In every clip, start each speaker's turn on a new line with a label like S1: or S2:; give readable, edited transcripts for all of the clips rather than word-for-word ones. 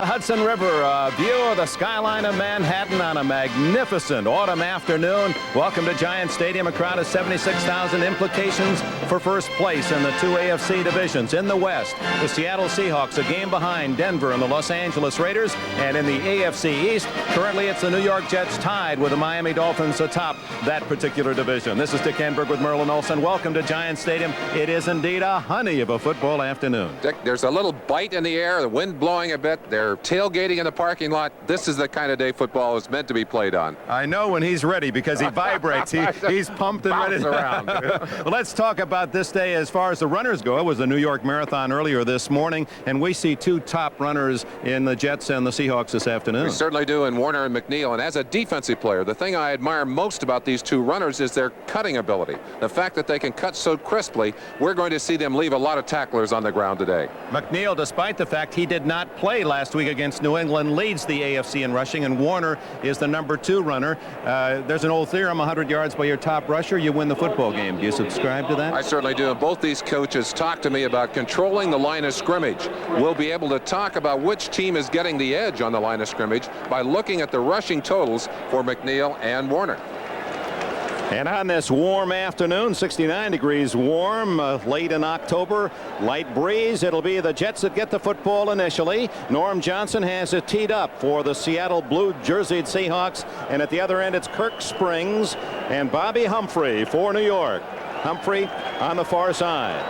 S1: Hudson River, a view of the skyline of Manhattan on a magnificent autumn afternoon. Welcome to Giant Stadium, a crowd of 76,000. Implications for first place in the two AFC divisions. In the West, the Seattle Seahawks, a game behind Denver and the Los Angeles Raiders. And in the AFC East, currently it's the New York Jets tied with the Miami Dolphins atop that particular division. This is Dick Enberg with Merlin Olsen. Welcome to Giant Stadium. It is indeed a honey of a football afternoon.
S2: Dick, there's a little bite in the air, the wind blowing a bit. They're tailgating in the parking lot. This is the kind of day football is meant to be played on.
S1: I know when he's ready because he vibrates. He's pumped and ready
S2: around.
S1: Well, let's talk about this day as far as the runners go. It was the New York Marathon earlier this morning, and we see two top runners in the Jets and the Seahawks this afternoon.
S2: We certainly do in Warner and McNeil. And as a defensive player, the thing I admire most about these two runners is their cutting ability. The fact that they can cut so crisply. We're going to see them leave a lot of tacklers on the ground today.
S1: McNeil, despite the fact he did not play last week against New England, leads the AFC in rushing, and Warner is the #2 runner. There's an old theorem, 100 yards by your top rusher, you win the football game. Do you subscribe to that?
S2: I certainly do. And both these coaches talk to me about controlling the line of scrimmage. We'll be able to talk about which team is getting the edge on the line of scrimmage by looking at the rushing totals for McNeil and Warner.
S1: And on this warm afternoon, 69 degrees warm, late in October, light breeze. It'll be the Jets that get the football initially. Norm Johnson has it teed up for the Seattle blue jerseyed Seahawks. And at the other end, it's Kirk Springs and Bobby Humphrey for New York. Humphrey on the far side.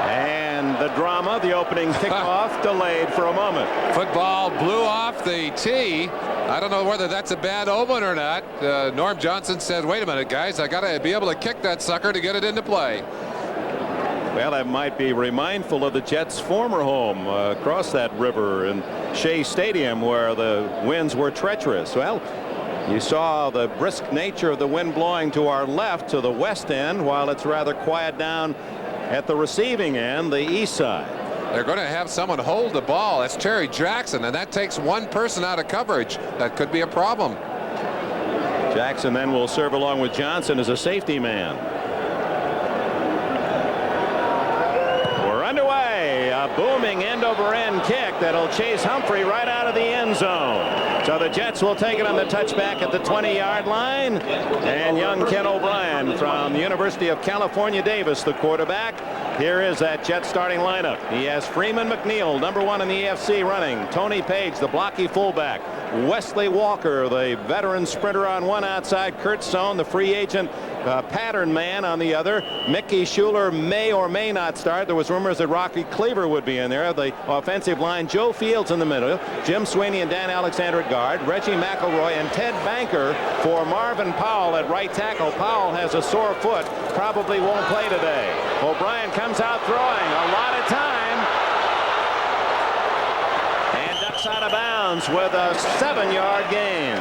S1: And the drama, the opening kickoff delayed for a moment.
S2: Football blew off the tee. I don't know whether that's a bad omen or not. Norm Johnson said, wait a minute, guys, I got to be able to kick that sucker to get it into play.
S1: Well, that might be remindful of the Jets' former home across that river in Shea Stadium, where the winds were treacherous. Well, you saw the brisk nature of the wind blowing to our left to the west end, while it's rather quiet down at the receiving end, the east side.
S2: They're going to have someone hold the ball. That's Terry Jackson, and that takes one person out of coverage. That could be a problem.
S1: Jackson then will serve along with Johnson as a safety man. We're underway. A booming end-over-end kick that'll chase Humphrey right out of the end zone. So the Jets will take it on the touchback at the 20-yard line. And young Ken O'Brien from the University of California, Davis, the quarterback. Here is that Jets starting lineup. He has Freeman McNeil, #1 in the AFC running. Tony Page, the blocky fullback. Wesley Walker, the veteran sprinter on one outside. Kurt Sohn, the free agent pattern man on the other. Mickey Schuler may or may not start. There was rumors that Rocky Cleaver would be in there. The offensive line, Joe Fields in the middle. Jim Sweeney and Dan Alexander at guard. Reggie McElroy and Ted Banker for Marvin Powell at right tackle. Powell has a sore foot. Probably won't play today. O'Brien comes out throwing a lot of time. And ducks out of bounds with a 7-yard gain.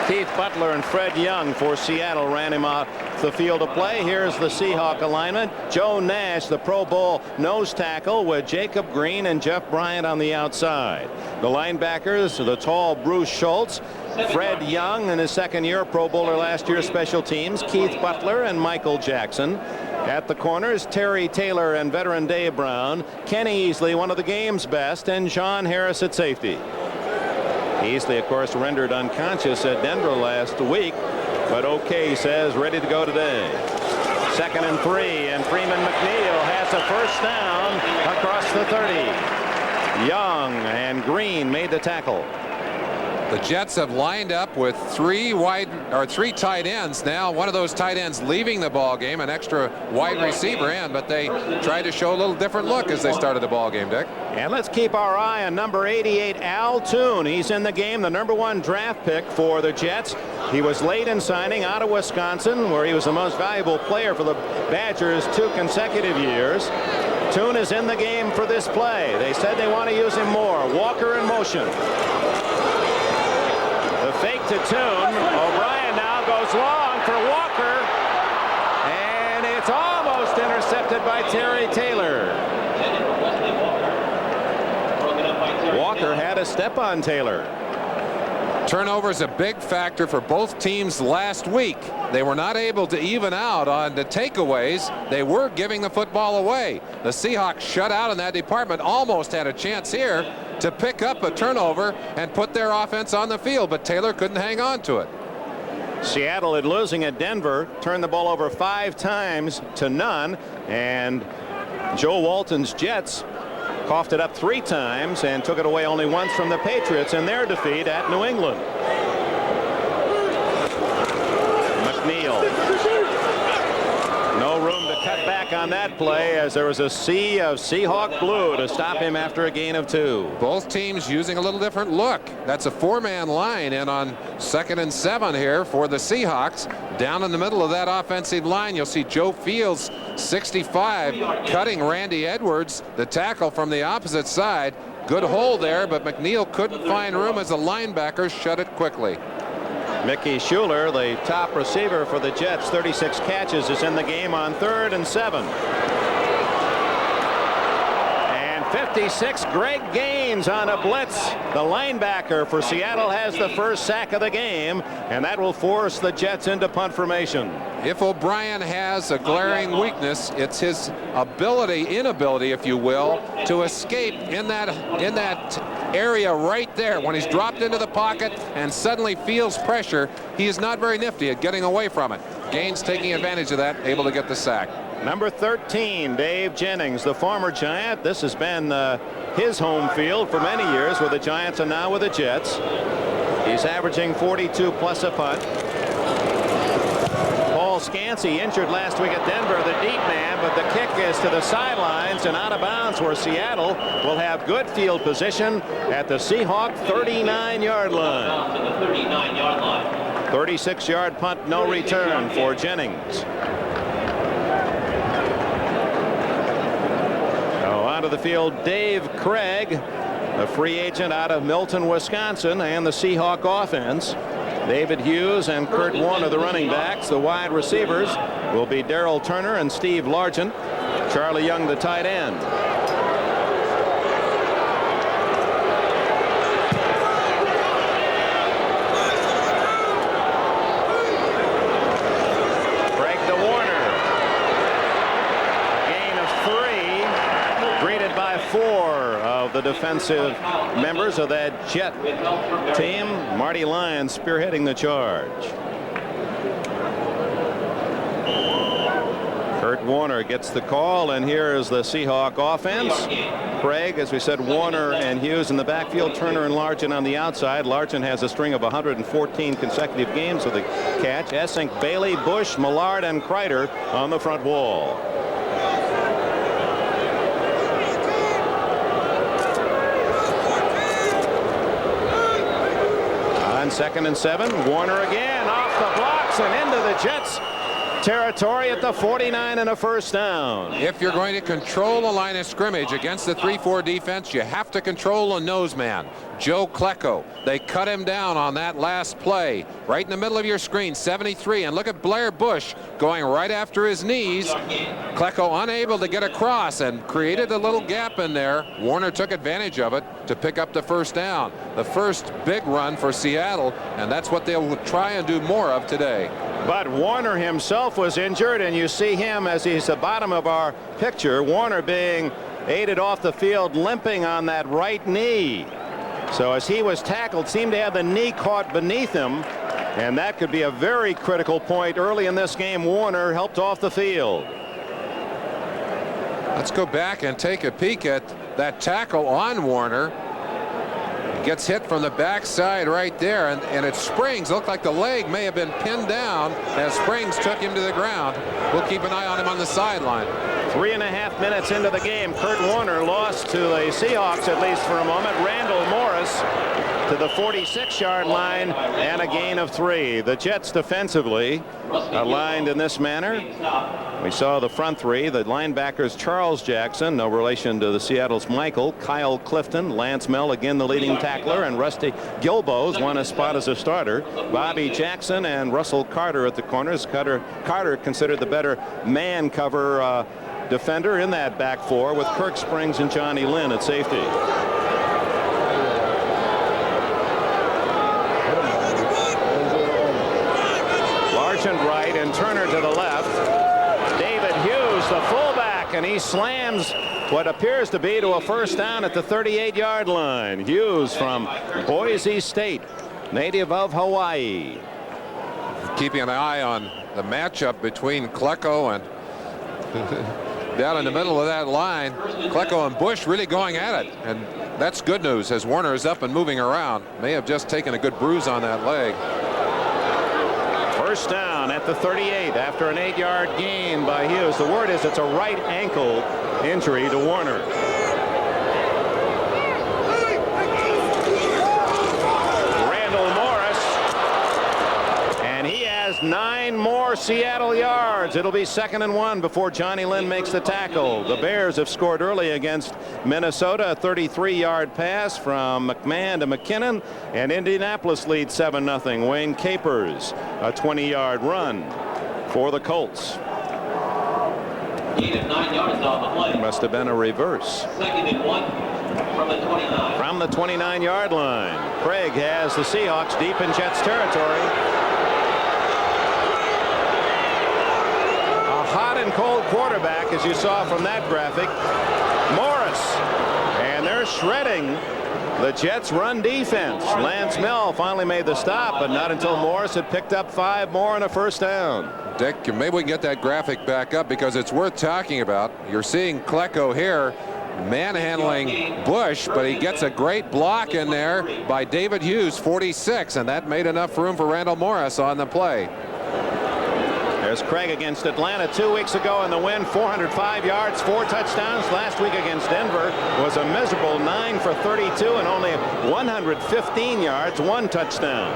S1: Keith Butler and Fred Young for Seattle ran him out the field of play. Here's the Seahawk alignment. Joe Nash, the Pro Bowl nose tackle, with Jacob Green and Jeff Bryant on the outside. The linebackers, the tall Bruce Schultz, Fred Young in his second year, Pro Bowler last year, special teams, Keith Butler and Michael Jackson. At the corners, Terry Taylor and veteran Dave Brown, Kenny Easley, one of the game's best, and John Harris at safety. Easley, of course, rendered unconscious at Denver last week, but OK says ready to go today. 2nd and 3, and Freeman McNeil has a first down across the 30. Young and Green made the tackle.
S2: The Jets have lined up with three tight ends now. One of those tight ends leaving the ball game, an extra wide receiver in, but they tried to show a little different look as they started the ball game, Dick.
S1: And let's keep our eye on number 88, Al Toon. He's in the game, the #1 draft pick for the Jets. He was late in signing out of Wisconsin, where he was the most valuable player for the Badgers 2 consecutive years. Toon is in the game for this play. They said they want to use him more. Walker in motion. The fake to Toon. O'Brien now goes long for Walker. And it's almost intercepted by Terry Taylor. Walker had a step on Taylor.
S2: Turnover is a big factor for both teams last week. They were not able to even out on the takeaways. They were giving the football away. The Seahawks shut out in that department, almost had a chance here, to pick up a turnover and put their offense on the field, but Taylor couldn't hang on to it.
S1: Seattle had losing at Denver, turned the ball over 5 times to none, and Joe Walton's Jets coughed it up 3 times and took it away only once from the Patriots in their defeat at New England. McNeil. No room to cut back on that play as there was a sea of Seahawk blue to stop him after a gain of 2.
S2: Both teams using a little different look. That's a 4-man line in on 2nd and 7 here for the Seahawks. Down in the middle of that offensive line, you'll see Joe Fields, 65, cutting Randy Edwards, the tackle from the opposite side. Good hole there, but McNeil couldn't find room as the linebackers shut it quickly.
S1: Mickey Schuler, the top receiver for the Jets, 36 catches, is in the game on 3rd and 7. And 56, Greg Gaines on a blitz. The linebacker for Seattle has the first sack of the game, and that will force the Jets into punt formation.
S2: If O'Brien has a glaring weakness, it's his inability, if you will, to escape in that area right there. When he's dropped into the pocket and suddenly feels pressure, he is not very nifty at getting away from it. Gaines taking advantage of that, able to get the sack.
S1: Number 13, Dave Jennings, the former Giant. This has been his home field for many years with the Giants and now with the Jets. He's averaging 42 plus a punt. Paul Scansey injured last week at Denver, the deep man, but the kick is to the sidelines and out of bounds, where Seattle will have good field position at the Seahawk 39-yard line. 36-yard punt, no return for Jennings. Onto the field, Dave Craig, a free agent out of Milton, Wisconsin, and the Seahawk offense. David Hughes and Kurt Warner, the running backs. The wide receivers will be Darrell Turner and Steve Largent. Charlie Young, the tight end. Craig to Warner. A gain of 3. Greeted by 4 of the defensive members of that Jet team. Marty Lyons spearheading the charge. Kurt Warner gets the call, and here is the Seahawk offense. Craig, as we said, Warner and Hughes in the backfield, Turner and Largent on the outside. Largent has a string of 114 consecutive games with a catch. Essink, Bailey, Bush, Millard, and Kreider on the front wall. On 2nd and 7, Warner again off the blocks and into the Jets territory at the 49 and a first down.
S2: If you're going to control the line of scrimmage against the 3-4 defense, you have to control a nose man. Joe Klecko, they cut him down on that last play. Right in the middle of your screen, 73. And look at Blair Bush going right after his knees. Klecko unable to get across and created a little gap in there. Warner took advantage of it to pick up the first down. The first big run for Seattle, and that's what they'll try and do more of today.
S1: But Warner himself was injured, and you see him as he's the bottom of our picture. Warner being aided off the field, limping on that right knee. So as he was tackled, seemed to have the knee caught beneath him, and that could be a very critical point early in this game. Warner helped off the field.
S2: Let's go back and take a peek at that tackle on Warner. Gets hit from the backside right there, and it Springs. Looked like the leg may have been pinned down as Springs took him to the ground. We'll keep an eye on him on the sideline.
S1: 3.5 minutes into the game, Kurt Warner lost to the Seahawks, at least for a moment. Randall Morris to the 46-yard line, and a gain of 3. The Jets defensively aligned in this manner. We saw the front 3, the linebackers Charles Jackson, no relation to the Seattle's Michael, Kyle Clifton, Lance Mell, again the leading tackler, and Rusty Gilboes won a spot as a starter. Bobby Jackson and Russell Carter at the corners. Carter considered the better man cover defender in that back 4, with Kirk Springs and Johnny Lynn at safety. Largent right and Turner to the left. David Hughes, the fullback, and he slams what appears to be to a first down at the 38-yard line. Hughes from Boise State, native of Hawaii.
S2: Keeping an eye on the matchup between Klecko and down in the middle of that line. Klecko and Bush really going at it, and that's good news as Warner is up and moving around. May have just taken a good bruise on that leg.
S1: First down at the 38 after an 8-yard gain by Hughes. The word is it's a right ankle injury to Warner. Randall Morris, and he has 9 more Seattle yards. It'll be 2nd and 1 before Johnny Lynn makes the tackle. The Bears have scored early against Minnesota. A 33-yard pass from McMahon to McKinnon, and Indianapolis leads 7-0. Wayne Capers, a 20-yard run for the Colts.
S3: Gain of 9 yards on the play.
S1: Must have been a reverse.
S3: 2nd and 1 from the 29.
S1: From the 29-yard line, Craig has the Seahawks deep in Jets territory. Hot and cold quarterback, as you saw from that graphic, Morris, and they're shredding the Jets run defense. Lance Mill finally made the stop, but not until Morris had picked up 5 more and a first down.
S2: Dick, maybe we can get that graphic back up because it's worth talking about. You're seeing Klecko here manhandling Bush, but he gets a great block in there by David Hughes, 46, and that made enough room for Randall Morris on the play.
S1: There's Craig against Atlanta 2 weeks ago in the win. 405 yards, 4 touchdowns. Last week against Denver was a miserable 9 for 32 and only 115 yards, 1 touchdown.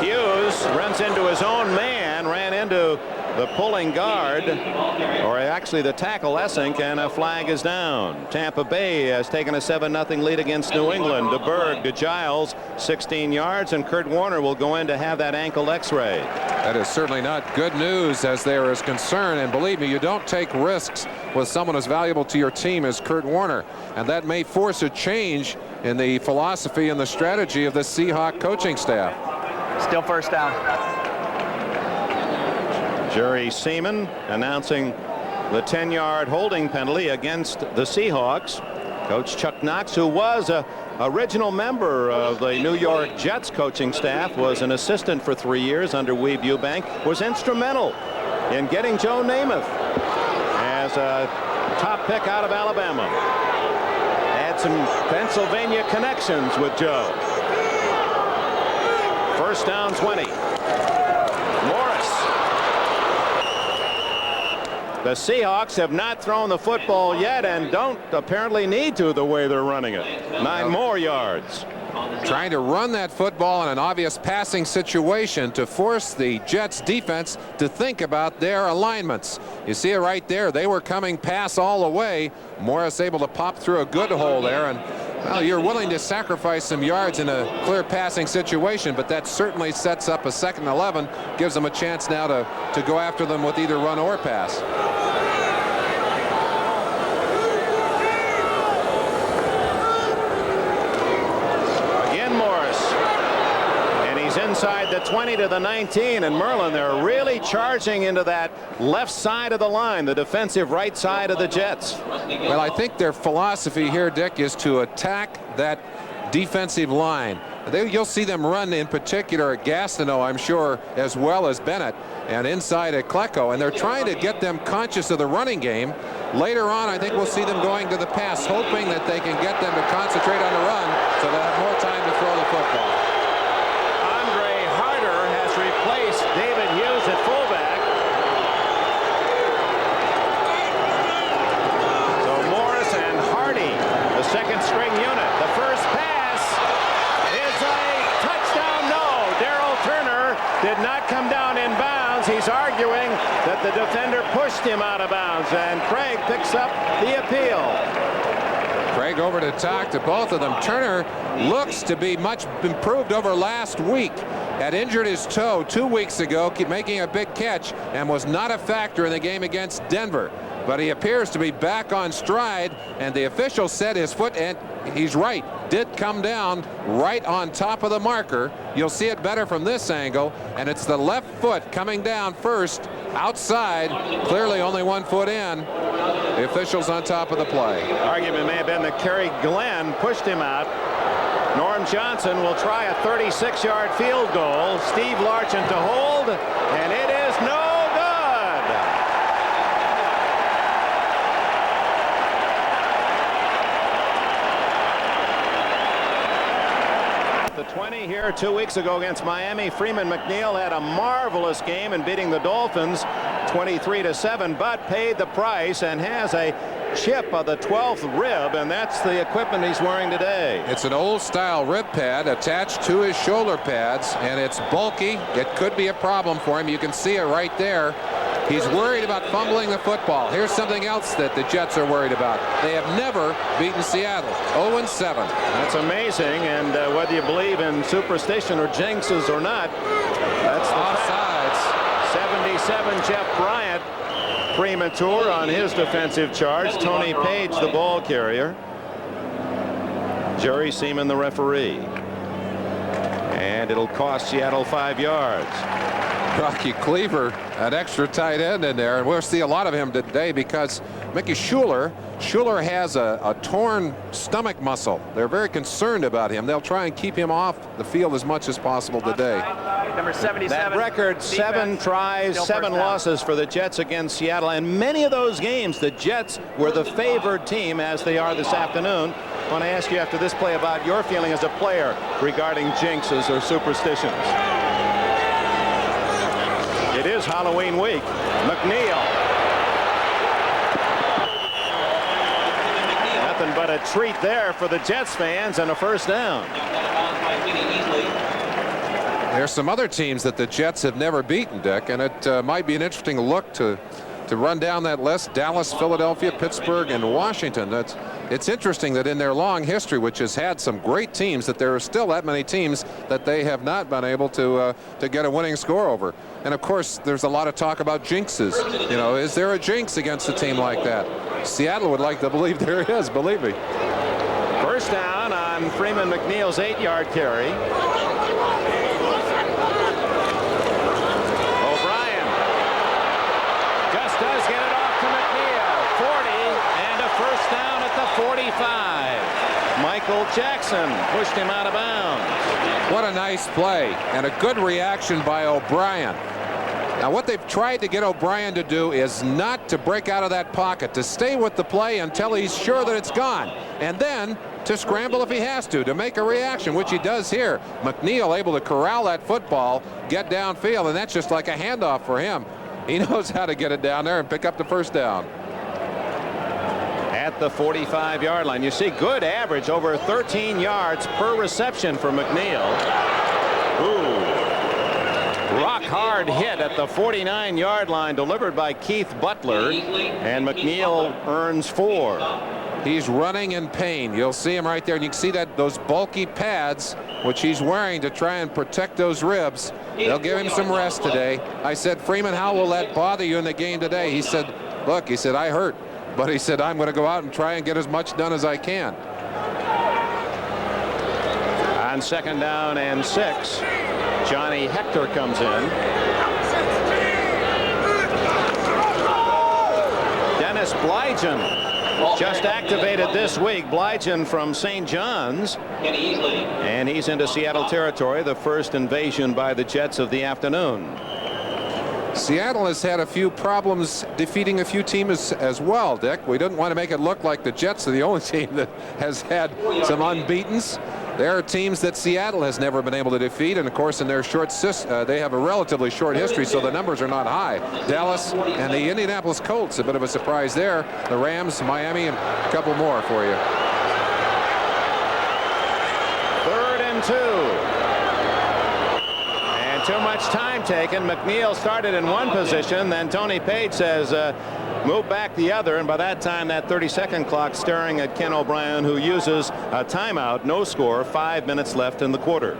S1: Hughes runs into his own man, ran into the pulling guard, or actually the tackle, Essink, and a flag is down. Tampa Bay has taken a 7-0 lead against New England. DeBerg to Giles, 16 yards, and Kurt Warner will go in to have that ankle x-ray.
S2: That is certainly not good news as there is concern, and believe me, you don't take risks with someone as valuable to your team as Kurt Warner, and that may force a change in the philosophy and the strategy of the Seahawks coaching staff.
S4: Still first down.
S1: Jerry Seaman announcing the 10-yard holding penalty against the Seahawks. Coach Chuck Knox, who was a original member of the New York Jets coaching staff, was an assistant for 3 years under Weeb Eubank, was instrumental in getting Joe Namath as a top pick out of Alabama. Had some Pennsylvania connections with Joe. First down 20. Morris. The Seahawks have not thrown the football yet and don't apparently need to the way they're running it. 9 more yards.
S2: Trying to run that football in an obvious passing situation to force the Jets defense to think about their alignments. You see it right there. They were coming pass all the way. Morris able to pop through a good hole there, and well, you're willing to sacrifice some yards in a clear passing situation, but that certainly sets up a 2nd and 11, gives them a chance now to go after them with either run or pass.
S1: Again Morris, and he's inside the 20 to the 19, and Merlin, they're really charging into that left side of the line, the defensive right side of the Jets.
S2: Well, I think their philosophy here, Dick, is to attack that defensive line. You'll see them run in particular at Gastineau, I'm sure, as well as Bennett, and inside at Klecko, and they're trying to get them conscious of the running game. Later on, I think we'll see them going to the pass, hoping that they can get them to concentrate on the run so they'll have more time to throw the football.
S1: Andre Harder has replaced David Hughes at fullback. So Morris and Hardy, the second string unit. The first pass is a touchdown. No, Darrell Turner did not come down in bounds. He's arguing that the defender pushed him out of bounds, and Craig picks up the appeal.
S2: Craig over to talk to both of them. Turner looks to be much improved over last week. Had injured his toe 2 weeks ago, making a big catch, and was not a factor in the game against Denver. But he appears to be back on stride, and the official said his foot, and he's right, did come down right on top of the marker. You'll see it better from this angle, and it's the left foot coming down first outside, clearly only 1 foot in. The officials on top of the play.
S1: Argument may have been that Kerry Glenn pushed him out. Norm Johnson will try a 36-yard field goal. Steve Largent to hold, and it is no good. The 20 here 2 weeks ago against Miami. Freeman McNeil had a marvelous game in beating the Dolphins 23-7, but paid the price and has a chip of the 12th rib, and that's the equipment he's wearing today.
S2: It's an old style rib pad attached to his shoulder pads, and it's bulky. It could be a problem for him. You can see it right there. He's worried about fumbling the football. Here's something else that the Jets are worried about. They have never beaten Seattle. 0-7.
S1: That's amazing, and whether you believe in superstition or jinxes or not, that's the
S2: offsides.
S1: 77 Jeff Bryant premature on his defensive charge. Tony Page the ball carrier. Jerry Seaman the referee. And it'll cost Seattle 5 yards.
S2: Rocky Cleaver, an extra tight end in there, and we'll see a lot of him today because Mickey Schuler has a torn stomach muscle. They're very concerned about him. They'll try and keep him off the field as much as possible today.
S4: Number 77.
S1: That record, 7 tries, 7 losses for the Jets against Seattle, and many of those games the Jets were the favored team, as they are this afternoon. I want to ask you after this play about your feeling as a player regarding jinxes or superstitions. It is Halloween week. McNeil. Nothing but a treat there for the Jets fans, and a first down.
S2: There's some other teams that the Jets have never beaten, Dick, and it might be an interesting look to run down that list. Dallas, Philadelphia, Pittsburgh, and Washington. It's interesting that in their long history, which has had some great teams, that there are still that many teams that they have not been able to get a winning score over. And of course, there's a lot of talk about jinxes. You know, is there a jinx against a team like that? Seattle would like to believe there is, believe me.
S1: First down on Freeman McNeil's 8-yard carry. O'Brien just does get it off to McNeil. 40 and a first down at the 45. Michael Jackson pushed him out of bounds.
S2: What a nice play and a good reaction by O'Brien. Now what they've tried to get O'Brien to do is not to break out of that pocket, to stay with the play until he's sure that it's gone, and then to scramble if he has to make a reaction, which he does here. McNeil able to corral that football, get downfield, and that's just like a handoff for him. He knows how to get it down there and pick up the first down.
S1: At the 45-yard line, you see good average, over 13 yards per reception for McNeil. Ooh. Rock hard hit at the 49-yard line, delivered by Keith Butler, and McNeil earns 4.
S2: He's running in pain. You'll see him right there, and you can see that those bulky pads which he's wearing to try and protect those ribs. They'll give him some rest today. I said, Freeman, how will that bother you in the game today? He said, look, he said, I hurt, but he said, I'm going to go out and try and get as much done as I can.
S1: On second down and 6, Johnny Hector comes in. Dennis Blygen just activated this week. Blygen from St. John's, and he's into Seattle territory, the first invasion by the Jets of the afternoon.
S2: Seattle has had a few problems defeating a few teams as well, Dick. We didn't want to make it look like the Jets are the only team that has had some unbeatens. There are teams that Seattle has never been able to defeat, and of course in their they have a relatively short history, so the numbers are not high. Dallas and the Indianapolis Colts, a bit of a surprise there. The Rams, Miami, and a couple more for you.
S1: 3rd and 2. And too much time taken. McNeil started in one position, then Tony Page says move back the other, and by that time that 30-second clock staring at Ken O'Brien, who uses a timeout. No score, 5 minutes left in the quarter.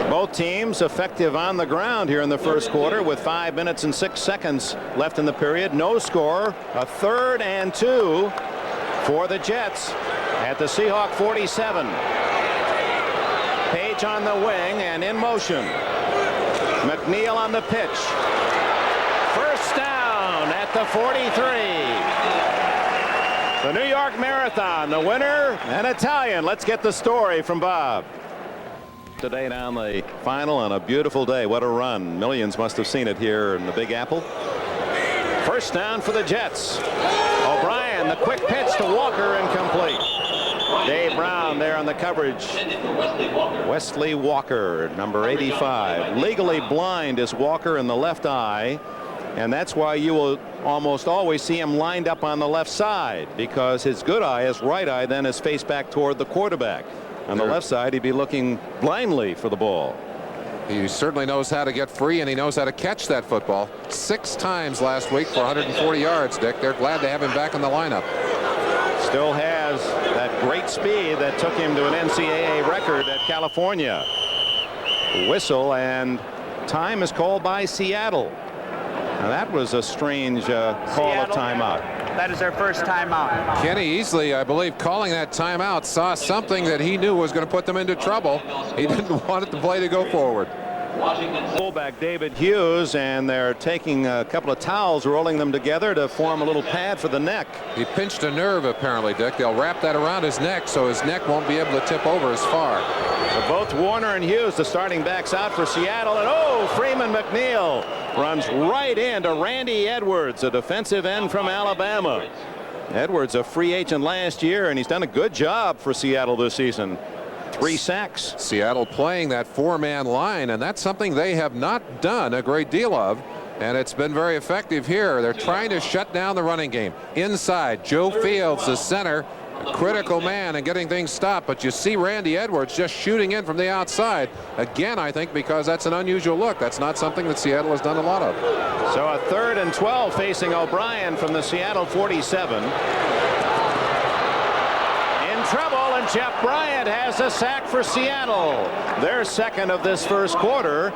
S1: Both teams effective on the ground here in the first quarter with 5 minutes and 6 seconds left in the period. No score, a 3rd and 2 for the Jets at the Seahawk 47. Page on the wing and in motion. McNeil on the pitch. zone at the 43. The New York Marathon, the winner, an Italian. Let's get the story from Bob. Today down the final on a beautiful day. What a run. Millions must have seen it here in the Big Apple. First down for the Jets. O'Brien, the quick pitch to Walker, incomplete. Dave Brown there on the coverage. Wesley Walker, number 85. Legally blind is Walker in the left eye, and that's why you will almost always see him lined up on the left side, because his good eye, his right eye, then is faced back toward the quarterback. On the left side, he'd be looking blindly for the ball.
S2: He certainly knows how to get free, and he knows how to catch that football. 6 times last week for 140 yards, Dick. They're glad to have him back in the lineup.
S1: Still has that great speed that took him to an NCAA record at California. Whistle, and time is called by Seattle. Now that was a strange call of timeout.
S4: That is their first timeout.
S2: Kenny Easley, I believe, calling that timeout, saw something that he knew was going to put them into trouble. He didn't want the play to go forward.
S1: Fullback David Hughes, and they're taking a couple of towels, rolling them together to form a little pad for the neck.
S2: He pinched a nerve, apparently, Dick. They'll wrap that around his neck so his neck won't be able to tip over as far.
S1: So both Warner and Hughes, the starting backs, out for Seattle, and Freeman McNeil runs right into Randy Edwards, a defensive end from Alabama. Edwards, a free agent last year, and he's done a good job for Seattle this season. 3 sacks.
S2: Seattle playing that 4-man line, and that's something they have not done a great deal of, and it's been very effective here. They're trying to shut down the running game. Inside, Joe Fields, the center, a critical man and getting things stopped, but you see Randy Edwards just shooting in from the outside. Again, I think because that's an unusual look. That's not something that Seattle has done a lot of.
S1: So a 3rd and 12 facing O'Brien from the Seattle 47. Trouble, and Jeff Bryant has a sack for Seattle. Their second of this first quarter,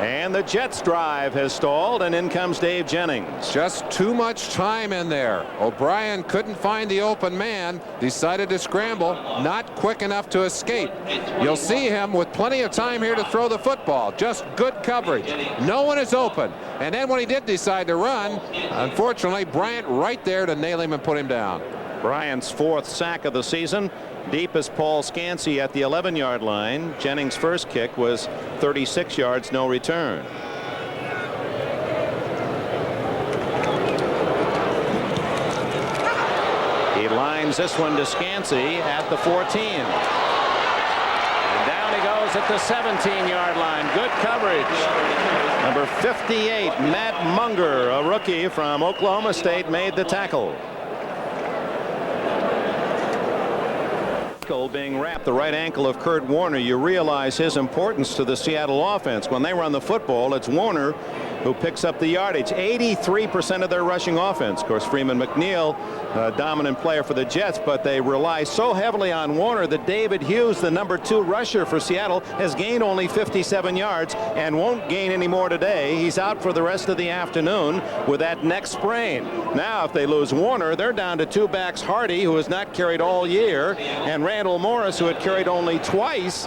S1: and the Jets drive has stalled, and in comes Dave Jennings.
S2: Just too much time in there. O'Brien couldn't find the open man, decided to scramble, not quick enough to escape. You'll see him with plenty of time here to throw the football. Just good coverage. No one is open. And then when he did decide to run, unfortunately, Bryant right there to nail him and put him down.
S1: Bryant's 4th sack of the season. Deep is Paul Scansey at the 11-yard line. Jennings' first kick was 36 yards, no return. He lines this one to Scansey at the 14. And down he goes at the 17-yard line. Good coverage. Number 58, Matt Munger, a rookie from Oklahoma State, made the tackle. Being wrapped the right ankle of Kurt Warner, you realize his importance to the Seattle offense. When they run the football, it's Warner who picks up the yardage. 83% of their rushing offense. Of course, Freeman McNeil, a dominant player for the Jets, but they rely so heavily on Warner that David Hughes, the number 2 rusher for Seattle, has gained only 57 yards and won't gain any more today. He's out for the rest of the afternoon with that neck sprain. Now, if they lose Warner, they're down to 2 backs, Hardy, who has not carried all year, and Randall Morris, who had carried only twice,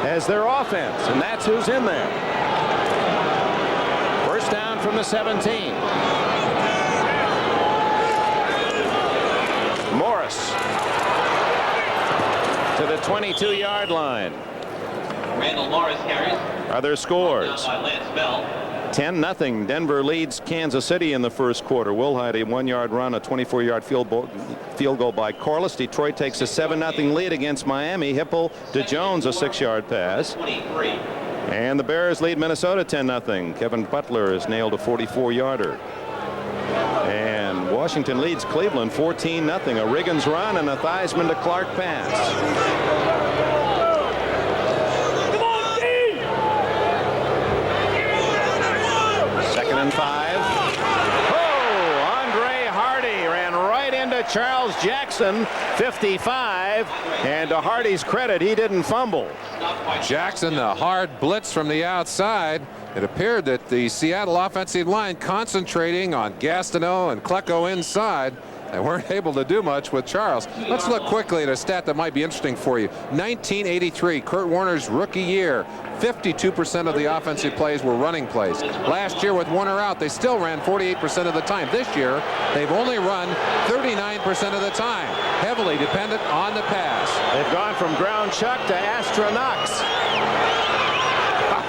S1: as their offense, and that's who's in there. First down from the 17. Morris to the 22-yard line.
S3: Randall Morris carries.
S1: Are there scores?
S3: By Lance Bell.
S1: 10-0. Denver leads Kansas City in the first quarter. Wilhite a 1-yard run, a 24-yard field goal by Corliss. Detroit takes a 7-0 lead against Miami. Hipple to Jones, a 6-yard pass.
S3: 23.
S1: And the Bears lead Minnesota 10-0. Kevin Butler has nailed a 44-yarder. And Washington leads Cleveland 14-0. A Riggins run and a Theismann to Clark pass. Second and 5. Andre Hardy ran right into Charles Jackson, 55. And to Hardy's credit, he didn't fumble.
S2: Jackson, the hard blitz from the outside. It appeared that the Seattle offensive line concentrating on Gastineau and Klecko inside, They weren't able to do much with Charles. Let's look quickly at a stat that might be interesting for you. 1983, Kurt Warner's rookie year. 52% of the offensive plays were running plays. Last year with Warner out, they still ran 48% of the time. This year, they've only run 39% of the time. Heavily dependent on the pass.
S1: They've gone from ground chuck to astronauts.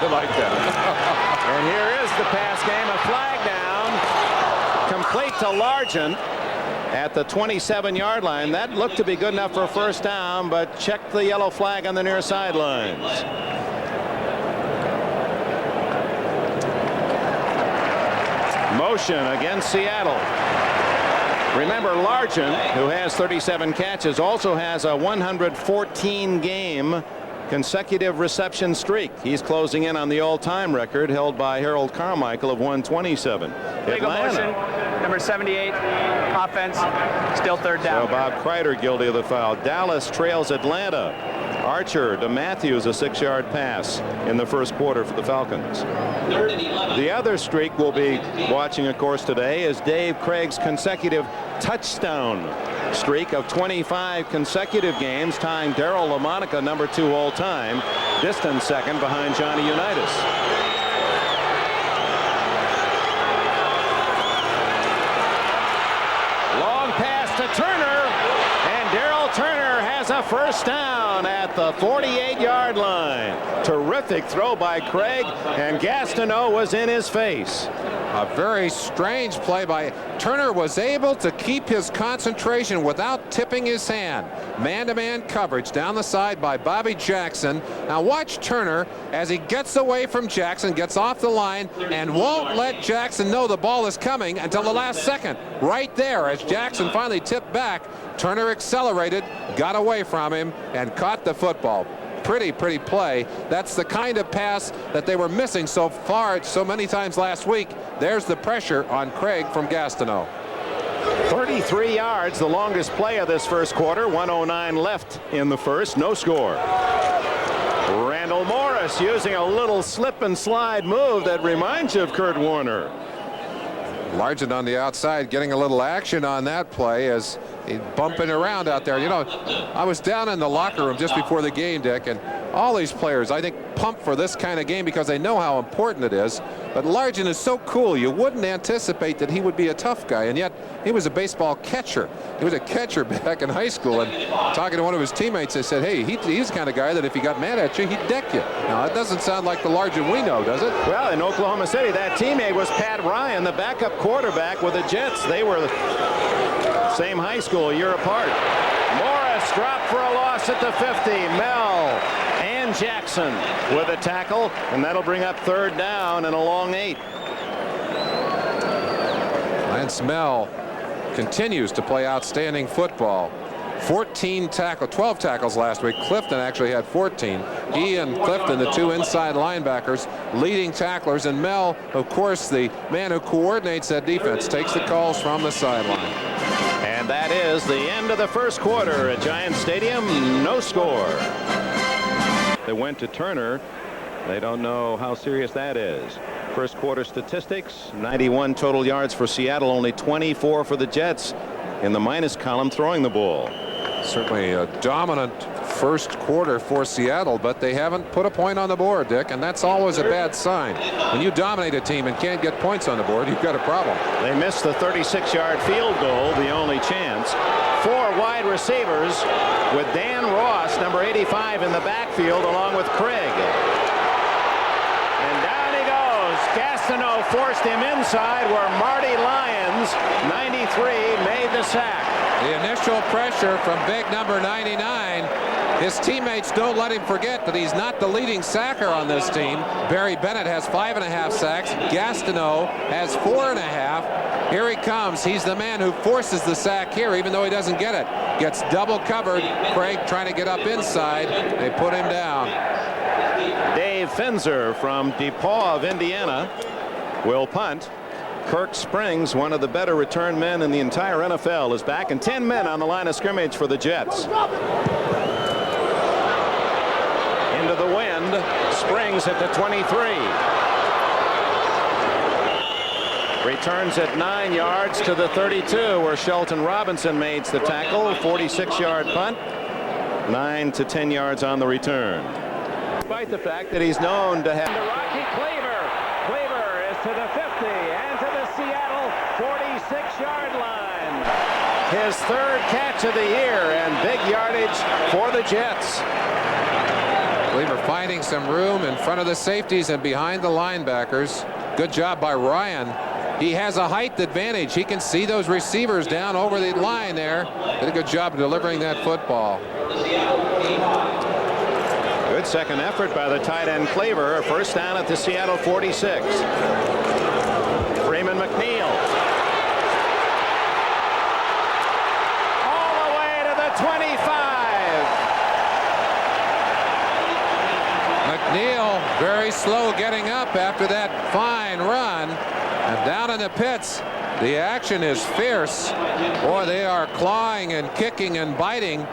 S2: I like that.
S1: And here is the pass game. A flag down. Complete to Largent at the 27-yard line. That looked to be good enough for a first down, but check the yellow flag on the near sidelines. Motion against Seattle. Remember, Largent, who has 37 catches, also has a 114 game consecutive reception streak. He's closing in on the all-time record held by Harold Carmichael of 127.
S4: Legal motion, number 78, offense, still third down.
S1: So Bob Kreider guilty of the foul. Dallas trails Atlanta. Archer to Matthews, a 6-yard pass in the first quarter for the Falcons. The other streak we'll be watching, of course, today is Dave Craig's consecutive touchdown streak of 25 consecutive games, tying Darryl LaMonica, number 2 all-time, distant second behind Johnny Unitas. Long pass to Turner, and Darryl Turner has a first down at the 48-yard line. Terrific throw by Craig, and Gastineau was in his face.
S2: A very strange play by Turner. Was able to keep his concentration without tipping his hand. Man-to-man coverage down the side by Bobby Jackson. Now watch Turner as he gets away from Jackson, gets off the line, and won't let Jackson know the ball is coming until the last second. Right there, as Jackson finally tipped back, Turner accelerated, got away from him, and caught the football. Pretty play. That's the kind of pass that they were missing so far so many times last week. There's the pressure on Craig from Gastineau.
S1: 33 yards, the longest play of this first quarter. 1:09 left in the first. No score. Randall Morris using a little slip and slide move that reminds you of Kurt Warner.
S2: Largent on the outside, getting a little action on that play as he's bumping around out there. You know, I was down in the locker room just before the game, Dick, and all these players, I think, pump for this kind of game because they know how important it is. But Largent is so cool, you wouldn't anticipate that he would be a tough guy, and yet he was a baseball catcher. He was a catcher back in high school, and talking to one of his teammates, they said, hey, he's the kind of guy that if he got mad at you, he'd deck you. Now, that doesn't sound like the Largent we know, does it?
S1: Well, in Oklahoma City, that teammate was Pat Ryan, the backup quarterback with the Jets. They were the same high school, a year apart. Morris dropped for a loss at the 50. Mel and Jackson with a tackle, and that'll bring up third down and a long 8.
S2: Lance Mel continues to play outstanding football. 12 tackles last week. Clifton actually had 14. He and Clifton, the 2 inside linebackers, leading tacklers, and Mel, of course, the man who coordinates that defense, takes the calls from the sideline.
S1: And that is the end of the first quarter at Giants Stadium. No score. They went to Turner. They don't know how serious that is. First quarter statistics: 91 total yards for Seattle, only 24 for the Jets. In the minus column, throwing the ball.
S2: Certainly a dominant first quarter for Seattle, but they haven't put a point on the board, Dick, and that's always a bad sign. When you dominate a team and can't get points on the board, you've got a problem.
S1: They missed the 36-yard field goal, the only chance. 4 wide receivers with Dan Ross, number 85, in the backfield, along with Craig. And down he goes. Gastineau forced him inside where Marty Lyons, 93, made the sack.
S2: The initial pressure from big number 99. His teammates don't let him forget that he's not the leading sacker on this team. Barry Bennett has 5.5 sacks. Gastineau has 4.5. Here he comes. He's the man who forces the sack here, even though he doesn't get it. Gets double covered. Craig trying to get up inside. They put him down.
S1: Dave Finzer from DePaul of Indiana will punt. Kirk Springs, one of the better return men in the entire NFL, is back, and 10 men on the line of scrimmage for the Jets. Into the wind. Springs at the 23. Returns at 9 yards to the 32, where Shelton Robinson makes the tackle. 46-yard punt. 9 to 10 yards on the return. Despite the fact that he's known to have.
S5: Rocky Claver. Claver is to the 50 and to the Seattle 46-yard line.
S1: His third catch of the year and big yardage for the Jets.
S2: Claver finding some room in front of the safeties and behind the linebackers. Good job by Ryan. He has a height advantage. He can see those receivers down over the line there. Did a good job of delivering that football.
S1: Good second effort by the tight end Claver. A first down at the Seattle 46. Freeman McNeil. All the way to the 25.
S2: McNeil very slow getting up after that fine run. And down in the pits, the action is fierce. Boy, they are clawing and kicking and biting.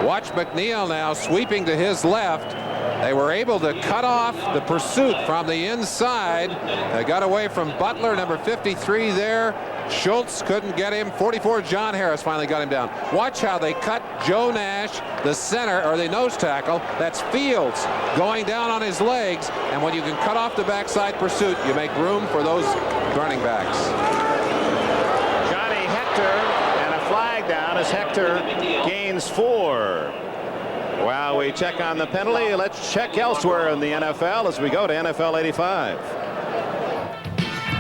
S2: Watch McNeil now sweeping to his left. They were able to cut off the pursuit from the inside. They got away from Butler, number 53 there. Schultz couldn't get him. 44, John Harris finally got him down. Watch how they cut Joe Nash, the center, or the nose tackle. That's Fields going down on his legs. And when you can cut off the backside pursuit, you make room for those running backs.
S1: Johnny Hector, and a flag down as Hector gains 4. While we check on the penalty, let's check elsewhere in the NFL as we go to NFL 85.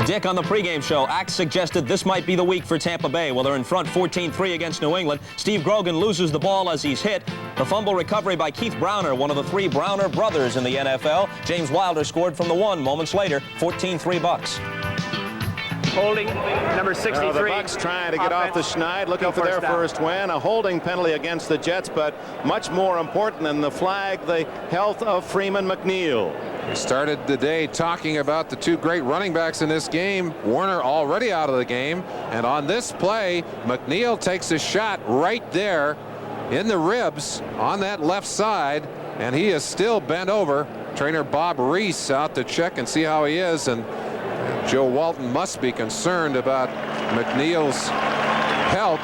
S6: Dick on the pregame show. Axe suggested this might be the week for Tampa Bay. Well, they're in front 14-3 against New England. Steve Grogan loses the ball as he's hit. The fumble recovery by Keith Browner, one of the 3 Browner brothers in the NFL. James Wilder scored from the 1 moments later. 14-3 Bucks.
S4: Holding number 63.
S1: Well, the Bucks trying to get off the schneid, looking for their first win. A holding penalty against the Jets, but much more important than the flag, the health of Freeman McNeil.
S2: We started the day talking about the 2 great running backs in this game. Warner already out of the game. And on this play, McNeil takes a shot right there in the ribs on that left side. And he is still bent over. Trainer Bob Reese out to check and see how he is. And Joe Walton must be concerned about McNeil's health.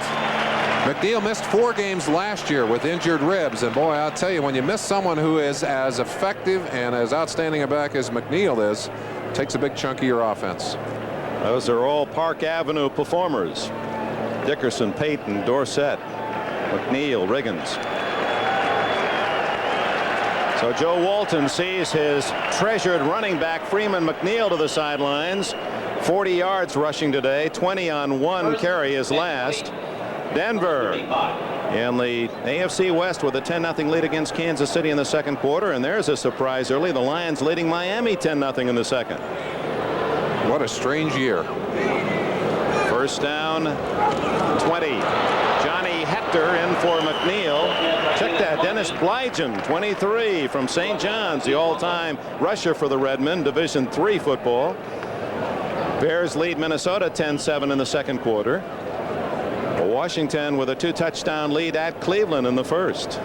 S2: McNeil missed 4 games last year with injured ribs, and boy, I'll tell you, when you miss someone who is as effective and as outstanding a back as McNeil is, it takes a big chunk of your offense.
S1: Those are all Park Avenue performers. Dickerson, Payton, Dorsett, McNeil, Riggins. So Joe Walton sees his treasured running back Freeman McNeil to the sidelines. 40 yards rushing today, 20 on 1 carry his last. Denver in the AFC West with a 10-0 lead against Kansas City in the second quarter, and there's a surprise early. The Lions leading Miami 10-0 in the second.
S2: What a strange year.
S1: First down, 20. Johnny Hector in for McNeil. Check that, Dennis Blygen, 23 from St. John's, the all-time rusher for the Redmen, Division III football. Bears lead Minnesota 10-7 in the second quarter. Washington with a 2-touchdown lead at Cleveland in the first.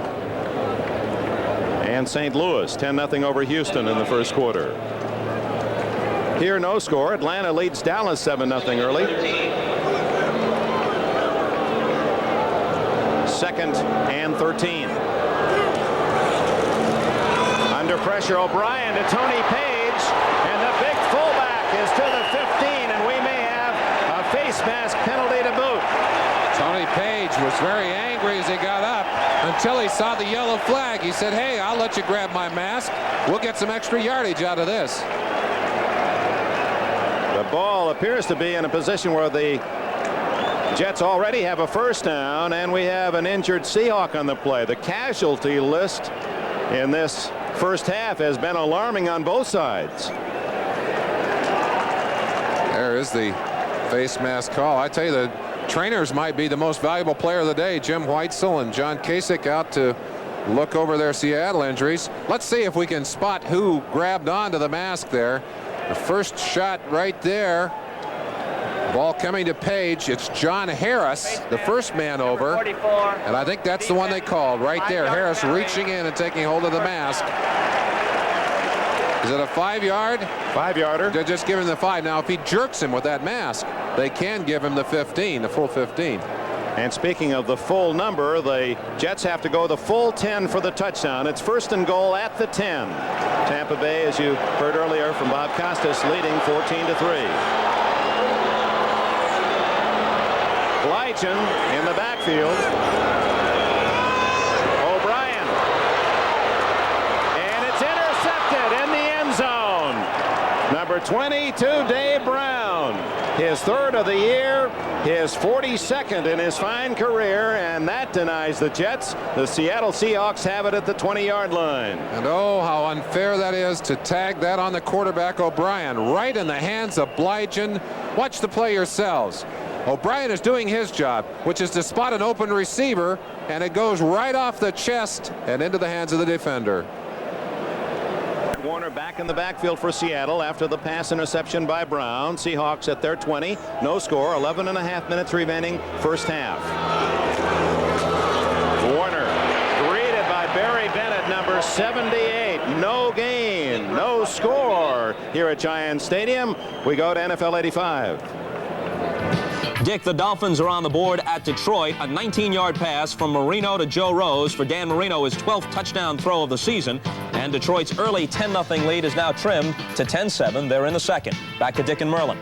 S1: And St. Louis 10-0 over Houston in the first quarter. Here no score. Atlanta leads Dallas 7-0 early. Second and 13. Under pressure, O'Brien to Tony Page, and the big fullback is to the 15, and we may have a face mask penalty to boot.
S2: Tony Page was very angry as he got up until he saw the yellow flag. He said, hey, I'll let you grab my mask. We'll get some extra yardage out of this.
S1: The ball appears to be in a position where the Jets already have a first down, and we have an injured Seahawk on the play. The casualty list in this first half has been alarming on both sides.
S2: There is the face mask call. I tell you, the trainers might be the most valuable player of the day. Jim Weitzel and John Kasich out to look over their Seattle injuries. Let's see if we can spot who grabbed onto the mask there. The first shot right there. Ball coming to Page. It's John Harris, the first man over. And I think that's the one they called right there. Harris reaching in and taking hold of the mask. Is it a 5-yard?
S1: 5-yarder.
S2: They're just giving him the 5. Now, if he jerks him with that mask, they can give him the 15, the full 15.
S1: And speaking of the full number, the Jets have to go the full 10 for the touchdown. It's 1st and goal at the 10. Tampa Bay, as you heard earlier from Bob Costas, leading 14-3. Blygen in the backfield. O'Brien. And it's intercepted in the end zone. Number 22, Dave Brown. His 3rd of the year, his 42nd in his fine career, and that denies the Jets. The Seattle Seahawks have it at the 20-yard line.
S2: And oh, how unfair that is to tag that on the quarterback O'Brien, right in the hands of Blygen. Watch the play yourselves. O'Brien is doing his job, which is to spot an open receiver, and it goes right off the chest and into the hands of the defender.
S1: Warner back in the backfield for Seattle after the pass interception by Brown. Seahawks at their 20. No score. 11.5 minutes remaining first half. Warner greeted by Barry Bennett, number 78. No gain. No score here at Giants Stadium. We go to NFL 85.
S6: Dick, the Dolphins are on the board at Detroit. A 19-yard pass from Marino to Joe Rose for Dan Marino, his 12th touchdown throw of the season. And Detroit's early 10-0 lead is now trimmed to 10-7. They're in the second. Back to Dick and Merlin.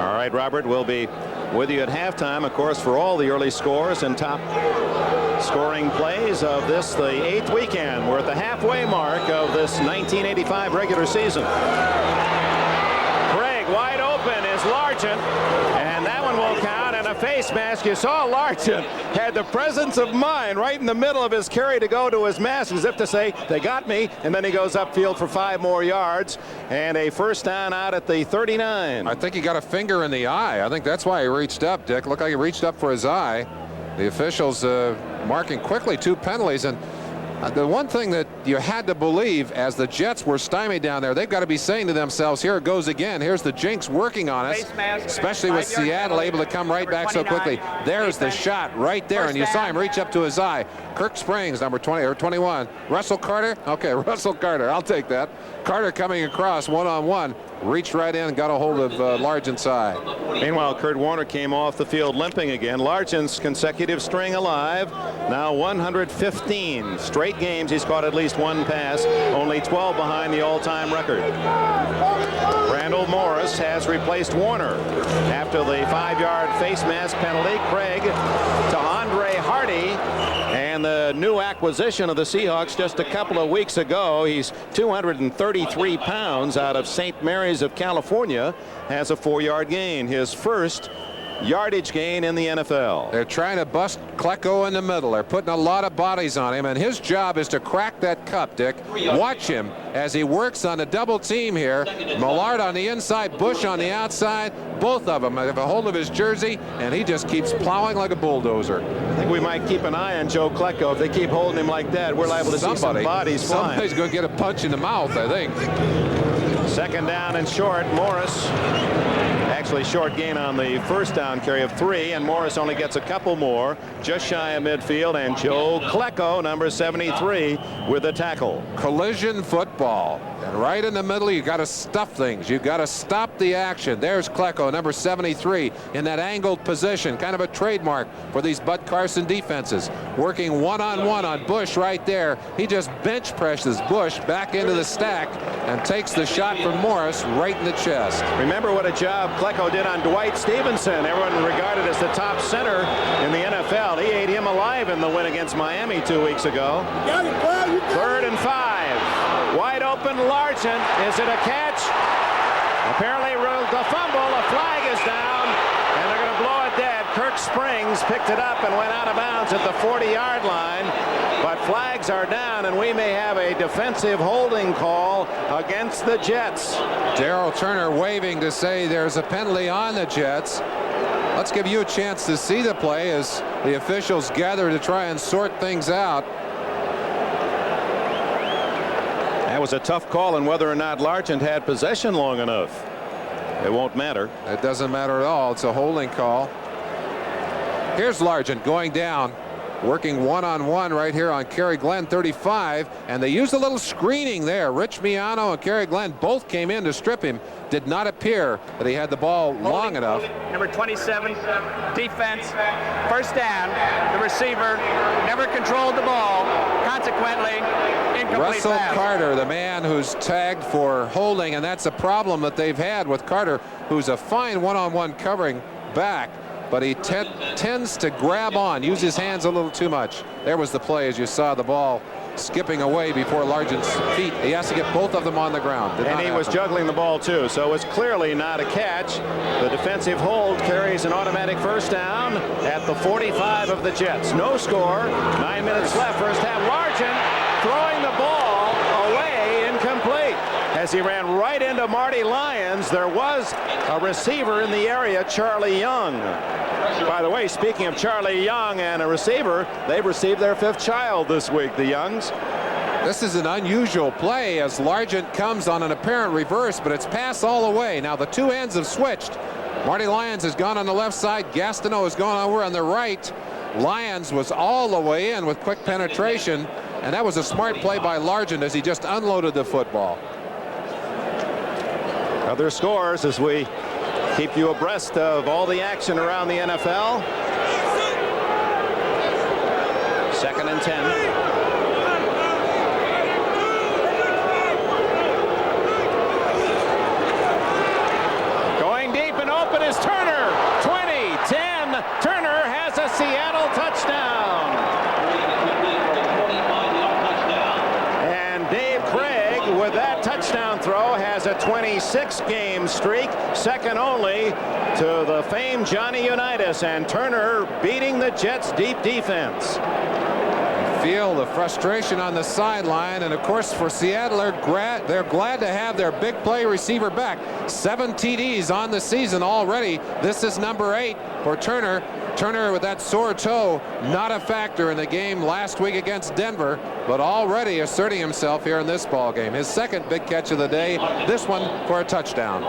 S1: All right, Robert, we'll be with you at halftime, of course, for all the early scores and top scoring plays of this, the 8th weekend. We're at the halfway mark of this 1985 regular season. Craig wide open is Largent, and that one will count, and a face mask. You saw Largent had the presence of mind right in the middle of his carry to go to his mask as if to say, they got me, and then he goes upfield for 5 more yards and a first down out at the 39.
S2: I think he got a finger in the eye. I think that's why he reached up, Dick. Looked like he reached up for his eye. The officials marking quickly 2 penalties, and the one thing that you had to believe as the Jets were stymied down there, they've got to be saying to themselves, here it goes again. Here's the jinx working on us, especially with Seattle able to come right back so quickly. There's the shot right there, and you saw him reach up to his eye. Kirk Springs, number 20 or 21. Russell Carter? Okay, Russell Carter. I'll take that. Carter coming across one-on-one. Reached right in and got a hold of Largent's eye.
S1: Meanwhile, Kurt Warner came off the field limping again. Largent's consecutive string alive. Now 115 straight games he's caught at least 1 pass. Only 12 behind the all-time record. Randall Morris has replaced Warner. After the 5-yard face mask penalty, Craig to Andre Hardy. And the new acquisition of the Seahawks just a couple of weeks ago, he's 233 pounds out of St. Mary's of California, has a 4-yard gain, his first yardage gain in the NFL.
S2: They're trying to bust Klecko in the middle. They're putting a lot of bodies on him, and his job is to crack that cup, Dick. Watch him as he works on a double team here. Millard on the inside, Bush on the outside. Both of them have a hold of his jersey, and he just keeps plowing like a bulldozer.
S1: I think we might keep an eye on Joe Klecko. If they keep holding him like that, we're liable to see some bodies flying.
S2: Somebody's going to get a punch in the mouth, I think.
S1: 2nd down and short. Morris. Actually, short gain on the first down carry of 3, and Morris only gets a couple more, just shy of midfield, and Joe Klecko, number 73, with the tackle.
S2: Collision football. And right in the middle, you got to stuff things. You got to stop the action. There's Klecko, number 73, in that angled position, kind of a trademark for these Bud Carson defenses. Working one-on-one on Bush right there. He just bench presses Bush back into the stack and takes the shot from Morris right in the chest.
S1: Remember what a job Klecko did on Dwight Stevenson, everyone regarded as the top center in the NFL. He ate him alive in the win against Miami 2 weeks ago. 3rd and 5. Wide open, Largent. Is it a catch? Apparently the fumble. A flag is down, and they're going to blow it dead. Kirk Springs picked it up and went out of bounds at the 40-yard line. But flags are down, and we may have a defensive holding call against the Jets.
S2: Darrell Turner waving to say there's a penalty on the Jets. Let's give you a chance to see the play as the officials gather to try and sort things out.
S1: That was a tough call on whether or not Largent had possession long enough. It won't matter.
S2: It doesn't matter at all. It's a holding call. Here's Largent going down. working one-on-one right here on Kerry Glenn, 35, and they used a little screening there. Rich Miano and Kerry Glenn both came in to strip him. Did not appear that he had the ball long enough.
S4: Number 27, defense, first down. The receiver never controlled the ball. Consequently, incomplete
S2: Russell
S4: pass.
S2: Carter, the man who's tagged for holding, and that's a problem that they've had with Carter, who's a fine one-on-one covering back, but he tends to grab on, use his hands a little too much. There was the play as you saw the ball skipping away before Largent's feet. He has to get both of them on the ground.
S1: And he was juggling the ball too, so it was clearly not a catch. The defensive hold carries an automatic first down at the 45 of the Jets. No score, 9 minutes left, first half. Largent throwing the ball away, incomplete. As he ran right into Marty Lyons, there was a receiver in the area, Charlie Young. By the way, speaking of Charlie Young and a receiver, they've received their 5th child this week, the Youngs.
S2: This is an unusual play as Largent comes on an apparent reverse, but it's pass all the way. Now the two ends have switched. Marty Lyons has gone on the left side. Gastineau has gone over on the right. Lyons was all the way in with quick penetration, and that was a smart play by Largent as he just unloaded the football.
S1: Other scores as we keep you abreast of all the action around the NFL. 2nd and 10. Going deep and open is Turner. 20-10. Turner has a Seattle touchdown. And Dave Craig with that touchdown throw has a 26-game streak, second only to the famed Johnny Unitas, and Turner beating the Jets' deep defense.
S2: Feel the frustration on the sideline, and of course for Seattle, they're glad to have their big play receiver back. 7 TDs on the season already. This is number 8 for Turner. Turner with that sore toe, not a factor in the game last week against Denver, but already asserting himself here in this ball game. His second big catch of the day, this one for a touchdown.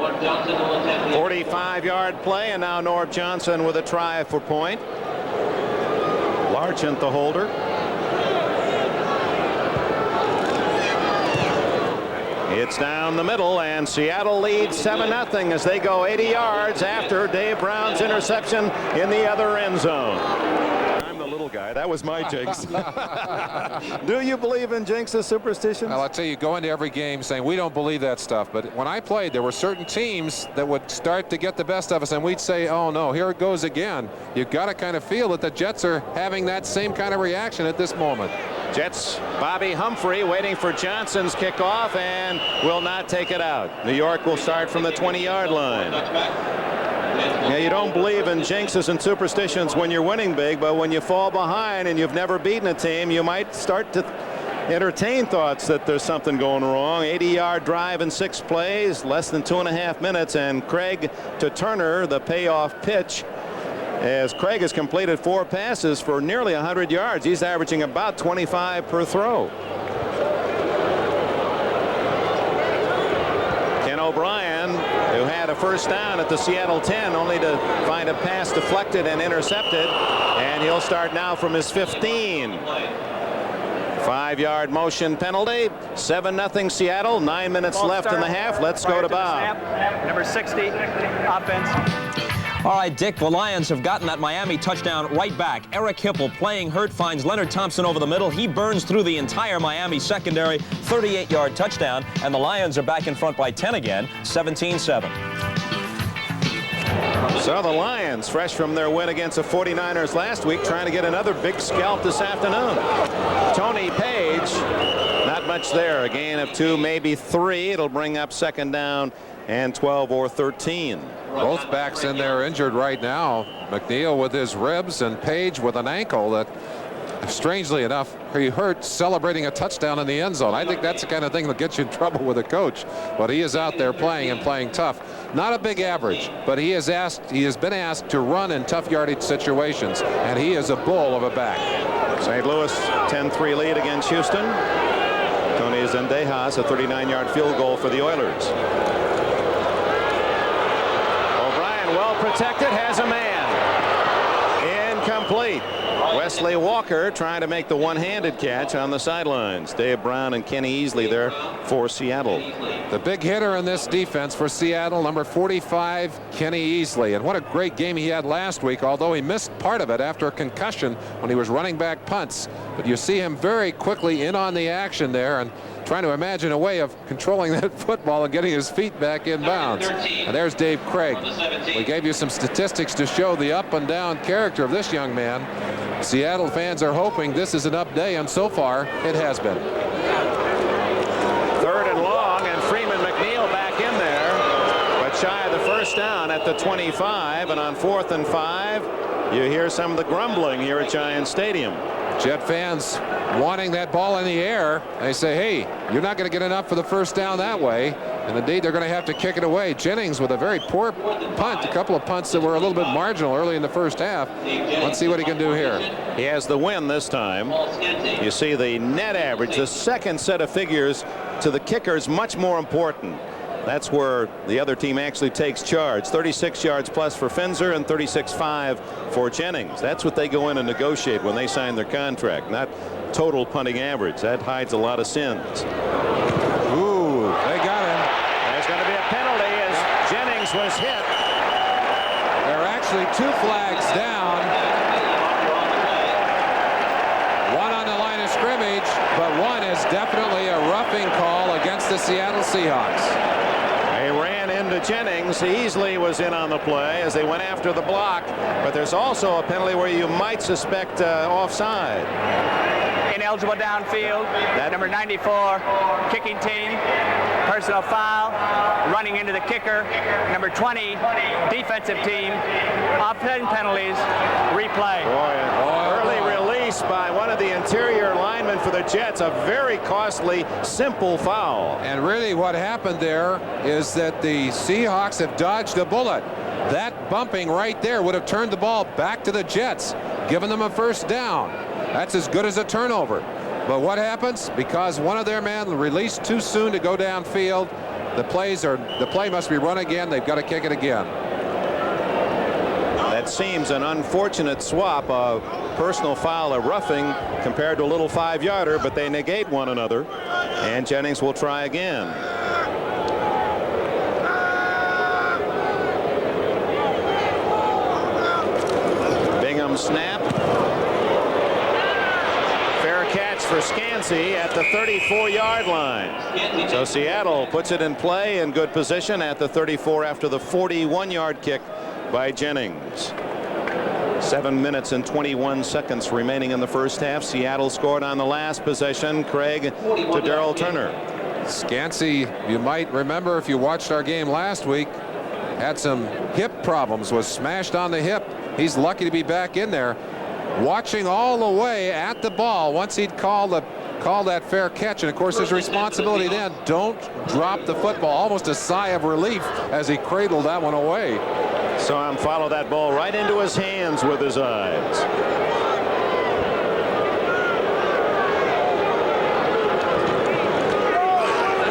S1: 45-yard play, and now Norv Johnson with a try for point. Largent the holder. It's down the middle, and Seattle leads 7-0 as they go 80 yards after Dave Brown's interception in the other end zone. I'm the little guy. That was my jinx. Do you believe in jinxes, superstitions?
S2: Well, I'll tell you, go into every game saying we don't believe that stuff. But when I played, there were certain teams that would start to get the best of us, and we'd say, oh, no, here it goes again. You've got to kind of feel that the Jets are having that same kind of reaction at this moment.
S1: Jets, Bobby Humphrey waiting for Johnson's kickoff and will not take it out. New York will start from the 20-yard line. Yeah, you don't believe in jinxes and superstitions when you're winning big, but when you fall behind and you've never beaten a team, you might start to entertain thoughts that there's something going wrong. 80-yard drive in 6 plays, less than 2.5 minutes, and Craig to Turner, the payoff pitch, as Craig has completed 4 passes for nearly 100 yards. He's averaging about 25 per throw. Ken O'Brien, who had a first down at the Seattle 10, only to find a pass deflected and intercepted, and he'll start now from his 15. 5-yard motion penalty. 7-0 Seattle. 9 minutes left in the half. Let's go to Bob.
S4: Number 60, offense.
S6: All right, Dick, the Lions have gotten that Miami touchdown right back. Eric Hipple, playing hurt, finds Leonard Thompson over the middle. He burns through the entire Miami secondary. 38-yard touchdown, and the Lions are back in front by 10 again, 17-7.
S1: So the Lions, fresh from their win against the 49ers last week, trying to get another big scalp this afternoon. Tony Page, not much there. A gain of 2, maybe 3. It'll bring up second down and 12 or 13.
S2: Both backs in there injured right now. McNeil with his ribs and Page with an ankle that, strangely enough, he hurt celebrating a touchdown in the end zone. I think that's the kind of thing that gets you in trouble with a coach. But he is out there playing and playing tough. Not a big average, but he has been asked to run in tough yardage situations, and he is a bull of a back.
S1: St. Louis 10-3 lead against Houston. Tony Zendejas, a 39-yard field goal for the Oilers. O'Brien, well protected, has a man. Incomplete. incomplete. Wesley Walker trying to make the one-handed catch on the sidelines. Dave Brown and Kenny Easley there for Seattle.
S2: The big hitter in this defense for Seattle, number 45, Kenny Easley. And what a great game he had last week, although he missed part of it after a concussion when he was running back punts. But you see him very quickly in on the action there and trying to imagine a way of controlling that football and getting his feet back in bounds. And there's Dave Craig. We gave you some statistics to show the up and down character of this young man. Seattle fans are hoping this is an up day, and so far it has been.
S1: 3rd and long, and Freeman McNeil back in there, but shy of the first down at the 25. And on 4th and 5, you hear some of the grumbling here at Giant Stadium.
S2: Jet fans wanting that ball in the air. They say, hey, you're not going to get enough for the first down that way. And indeed, they're going to have to kick it away. Jennings with a very poor punt, a couple of punts that were a little bit marginal early in the first half. Let's see what he can do here.
S1: He has the win this time. You see the net average, the second set of figures to the kickers, much more important. That's where the other team actually takes charge. 36 yards plus for Finzer and 36.5 for Jennings. That's what they go in and negotiate when they sign their contract, not total punting average. That hides a lot of sins.
S2: Ooh, they got him.
S1: There's going to be a penalty as Jennings was hit.
S2: There are actually 2 flags down. One on the line of scrimmage, but one is definitely a roughing call against the Seattle Seahawks.
S1: They ran into Jennings. Easley was in on the play as they went after the block, but there's also a penalty where you might suspect offside.
S4: Ineligible downfield. Number 94, kicking team. Personal foul. Running into the kicker. Number 20, defensive team. Offsetting penalties. Replay.
S1: Early release by one of the interior linemen for the Jets. A very costly, simple foul.
S2: And really what happened there is that the Seahawks have dodged a bullet. That bumping right there would have turned the ball back to the Jets, given them a first down. That's as good as a turnover. But what happens? Because one of their men released too soon to go downfield, the play must be run again. They've got to kick it again.
S1: That seems an unfortunate swap of personal foul, a roughing compared to a little 5-yarder, but they negate one another, and Jennings will try again. Bingham snap. Fair catch for Scansey at the 34-yard line. So Seattle puts it in play in good position at the 34 after the 41-yard kick by Jennings. 7 minutes and 21 seconds remaining in the first half. Seattle scored on the last possession. Craig to Darrell Turner.
S2: Scansey, you might remember if you watched our game last week, had some hip problems, was smashed on the hip. He's lucky to be back in there, watching all the way at the ball once he'd call that fair catch. And of course his responsibility then, don't drop the football. Almost a sigh of relief as he cradled that one away.
S1: Saw him follow that ball right into his hands with his eyes.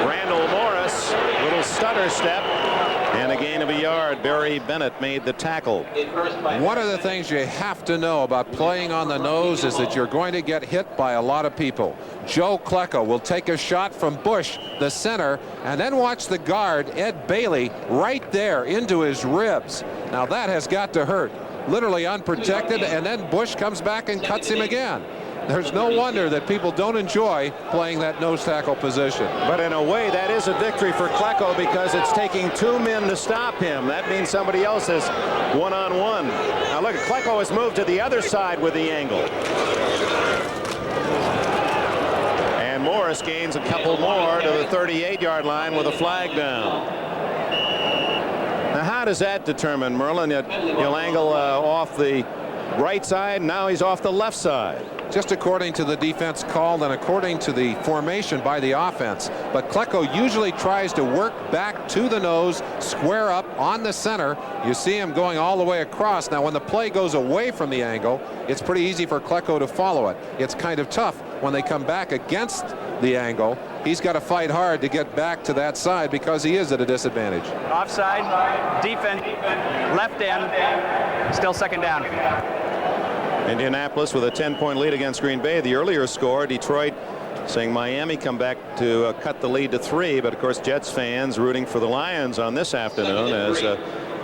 S1: Randall Morris, little stutter step, and a gain of a yard. Barry Bennett made the tackle.
S2: One of the things you have to know about playing on the nose is that you're going to get hit by a lot of people. Joe Klecko will take a shot from Bush, the center, and then watch the guard, Ed Bailey, right there into his ribs. Now that has got to hurt. Literally unprotected, and then Bush comes back and cuts him again. There's no wonder that people don't enjoy playing that nose tackle position.
S1: But in a way, that is a victory for Klecko because it's taking 2 men to stop him. That means somebody else is one-on-one. Now look, Klecko has moved to the other side with the angle. And Morris gains a couple more to the 38-yard line with a flag down. Now how does that determine, Merlin? He'll angle off the right side. Now he's off the left side.
S2: Just according to the defense called and according to the formation by the offense. But Klecko usually tries to work back to the nose, square up on the center. You see him going all the way across. Now when the play goes away from the angle, it's pretty easy for Klecko to follow it. It's kind of tough when they come back against the angle. He's got to fight hard to get back to that side because he is at a disadvantage.
S4: Offside, defense, left end, still second down.
S1: Indianapolis with a 10-point lead against Green Bay. The earlier score, Detroit saying Miami come back to cut the lead to 3. But of course, Jets fans rooting for the Lions on this afternoon as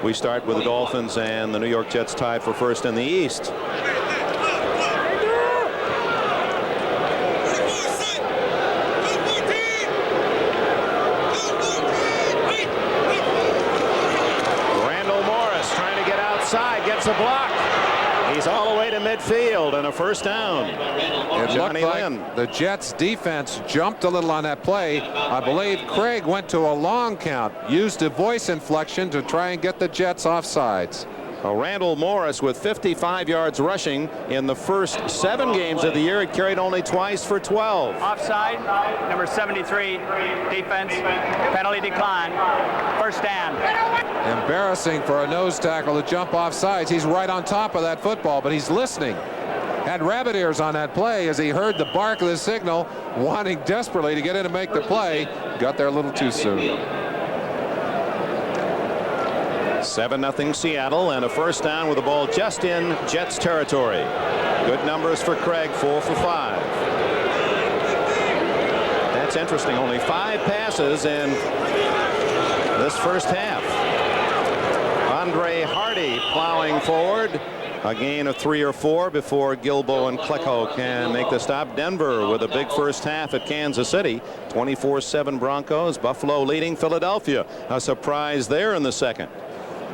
S1: we start with the Dolphins and the New York Jets tied for first in the East. Randall Morris trying to get outside, gets a block. He's all the way to midfield and a first down.
S2: It looked like the Jets defense jumped a little on that play. I believe Craig went to a long count, used a voice inflection to try and get the Jets offsides.
S1: Randall Morris with 55 yards rushing in the first 7 games of the year. It carried only twice for 12.
S4: Offside, number 73, defense, penalty decline, first down.
S2: Embarrassing for a nose tackle to jump off sides. He's right on top of that football, but he's listening. Had rabbit ears on that play as he heard the bark of the signal, wanting desperately to get in and make the play. Got there a little too soon.
S1: 7-0 Seattle and a first down with the ball just in Jets territory. Good numbers for Craig, 4 for 5. That's interesting. Only 5 passes in this first half. Andre Hardy plowing forward. A gain of 3 or 4 before Gilbo and Klecko can make the stop. Denver with a big first half at Kansas City. 24-7 Broncos. Buffalo leading Philadelphia. A surprise there in the second.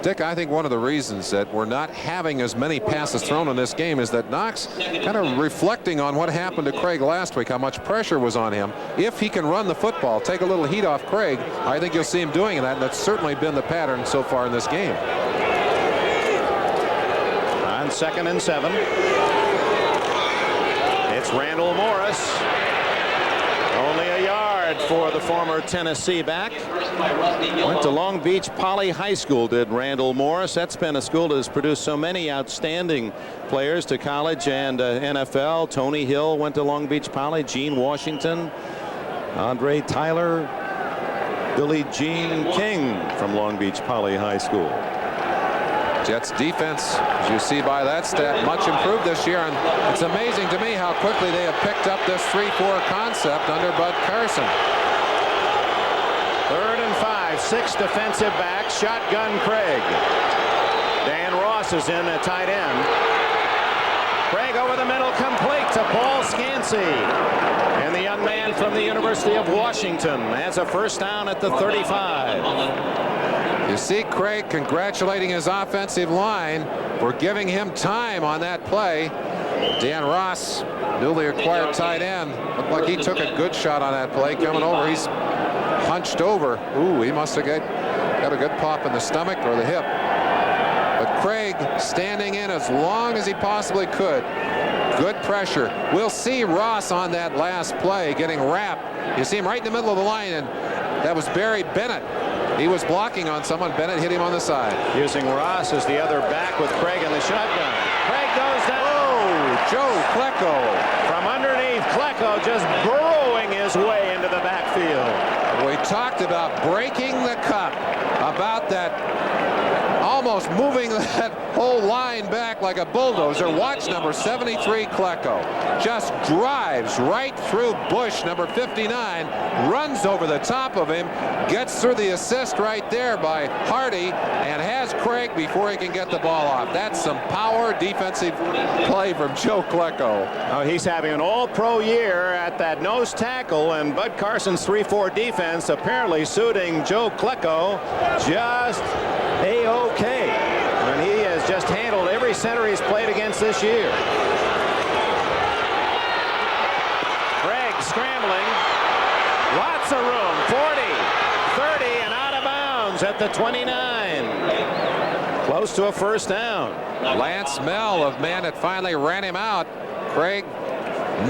S2: Dick, I think one of the reasons that we're not having as many passes thrown in this game is that Knox kind of reflecting on what happened to Craig last week, how much pressure was on him. If he can run the football, take a little heat off Craig, I think you'll see him doing that, and that's certainly been the pattern so far in this game.
S1: On 2nd and 7. It's Randall Morris. Only a yard for the former Tennessee back. Went to Long Beach Poly High School, did Randall Morris. That's been a school that has produced so many outstanding players to college and NFL. Tony Hill went to Long Beach Poly. Gene Washington, Andre Tyler, Billie Jean King from Long Beach Poly High School.
S2: Jets defense, as you see by that stat, much improved this year, and it's amazing to me how quickly they have picked up this 3-4 concept under Bud Carson.
S1: 3rd and 5, 6 defensive backs, shotgun Craig. Dan Ross is in at tight end. Craig over the middle, complete to Paul Scansey. And the young man from the University of Washington has a first down at the 35.
S2: You see Craig congratulating his offensive line for giving him time on that play. Dan Ross, newly acquired tight end, looked like he took a good shot on that play coming over. He's hunched over. Ooh, he must have got a good pop in the stomach or the hip. But Craig standing in as long as he possibly could. Good pressure. We'll see Ross on that last play getting wrapped. You see him right in the middle of the line, and that was Barry Bennett. He was blocking on someone. Bennett hit him on the side.
S1: Using Ross as the other back with Craig in the shotgun. Craig goes down.
S2: Oh, Joe Klecko.
S1: From underneath, Klecko just burrowing his way into the backfield.
S2: We talked about breaking the cup, about that almost moving that whole line back like a bulldozer. Watch number 73, Klecko. Just drives right through Bush, number 59, runs over the top of him, gets through the assist right there by Hardy, and has Craig before he can get the ball off. That's some power defensive play from Joe Klecko.
S1: Oh, he's having an all-pro year at that nose tackle, and Bud Carson's 3-4 defense apparently suiting Joe Klecko just A-OK. And he has just handled every center he's played against this year. Craig scrambling. Lots of room. 40, 30, and out of bounds at the 29. Close to a first down.
S2: Lance Mel, of man that finally ran him out. Craig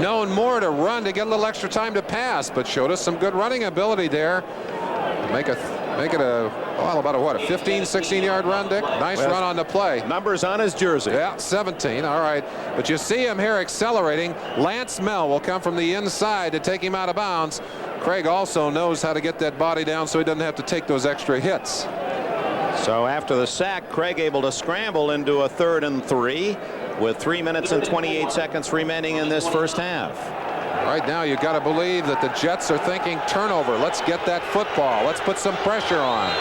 S2: known more to run to get a little extra time to pass, but showed us some good running ability there. Make it a, well, about a 15, 16 yard run, Dick. Nice run on the play.
S1: Numbers on his jersey.
S2: Yeah, 17. All right. But you see him here accelerating. Lance Mel will come from the inside to take him out of bounds. Craig also knows how to get that body down so he doesn't have to take those extra hits.
S1: So after the sack, Craig able to scramble into a 3rd and 3. with 3 minutes and 28 seconds remaining in this first half.
S2: Right now, you got to believe that the Jets are thinking turnover. Let's get that football. Let's put some pressure on.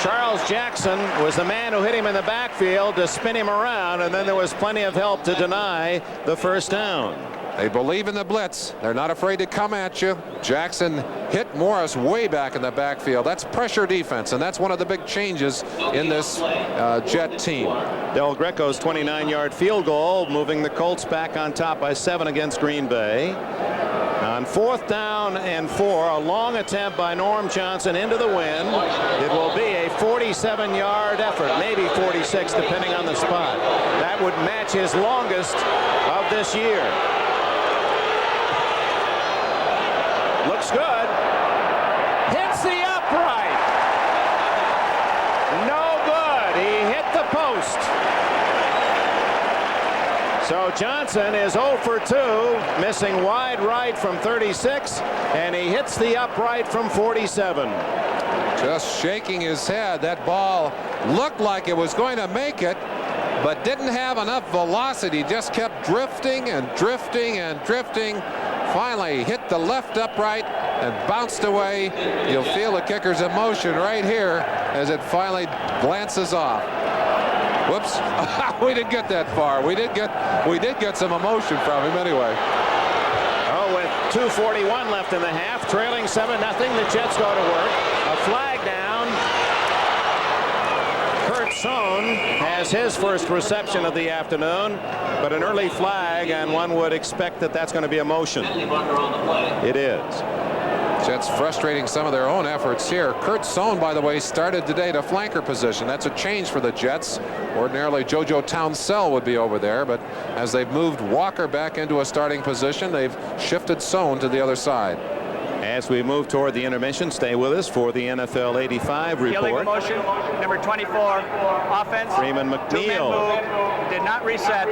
S1: Charles Jackson was the man who hit him in the backfield to spin him around, and then there was plenty of help to deny the first down.
S2: They believe in the blitz. They're not afraid to come at you. Jackson hit Morris way back in the backfield. That's pressure defense, and that's one of the big changes in this Jet team.
S1: Del Greco's 29-yard field goal, moving the Colts back on top by 7 against Green Bay. On 4th down and 4, a long attempt by Norm Johnson into the wind. It will be a 47-yard effort, maybe 46, depending on the spot. That would match his longest of this year. Looks good. Hits the upright. No good. He hit the post. So Johnson is 0 for 2, missing wide right from 36, and he hits the upright from 47.
S2: Just shaking his head. That ball looked like it was going to make it, but didn't have enough velocity. Just kept drifting and drifting and drifting. Finally hit the left upright and bounced away. You'll feel the kicker's emotion right here as it finally glances off. Whoops. We didn't get that far. We did get some emotion from him anyway.
S1: Oh, with 2:41 left in the half, trailing 7-0, the Jets go to work. A flag down. Kurt Sohn has his first reception of the afternoon, but an early flag, and one would expect that that's going to be a motion. It is.
S2: Jets frustrating some of their own efforts here. Kurt Sohn, by the way, started today to flanker position. That's a change for the Jets. Ordinarily, JoJo Townsell would be over there, but as they've moved Walker back into a starting position, they've shifted Sohn to the other side.
S1: As we move toward the intermission, stay with us for the NFL 85
S4: Fielding
S1: report.
S4: motion, number 24, offense.
S1: Freeman
S4: Two-man
S1: McNeil.
S4: move, did not reset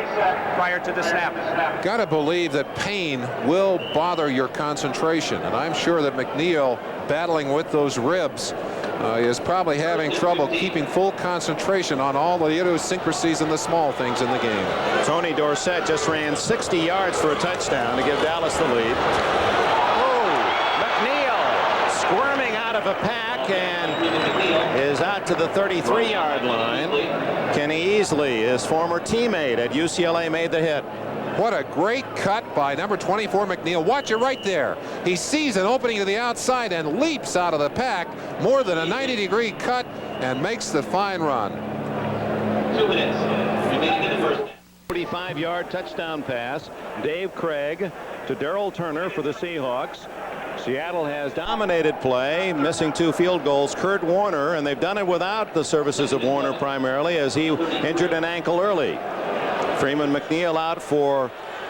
S4: prior to the snap.
S2: Got to believe that pain will bother your concentration, and I'm sure that McNeil, battling with those ribs, is probably having trouble keeping full concentration on all the idiosyncrasies and the small things in the game.
S1: Tony Dorsett just ran 60 yards for a touchdown to give Dallas the lead. Squirming out of a pack and is out to the 33-yard line. Kenny Easley, his former teammate at UCLA, made the hit.
S2: What a great cut by number 24 McNeil. Watch it right there. He sees an opening to the outside and leaps out of the pack. More than a 90-degree cut and makes the fine run.
S3: 2 minutes remaining in the first.
S5: 45-yard touchdown pass. Dave Craig to Darrell Turner for the Seahawks.
S1: Seattle has dominated play, missing 2 field goals. Kurt Warner, and they've done it without the services of Warner primarily, as he injured an ankle early. Freeman McNeil out for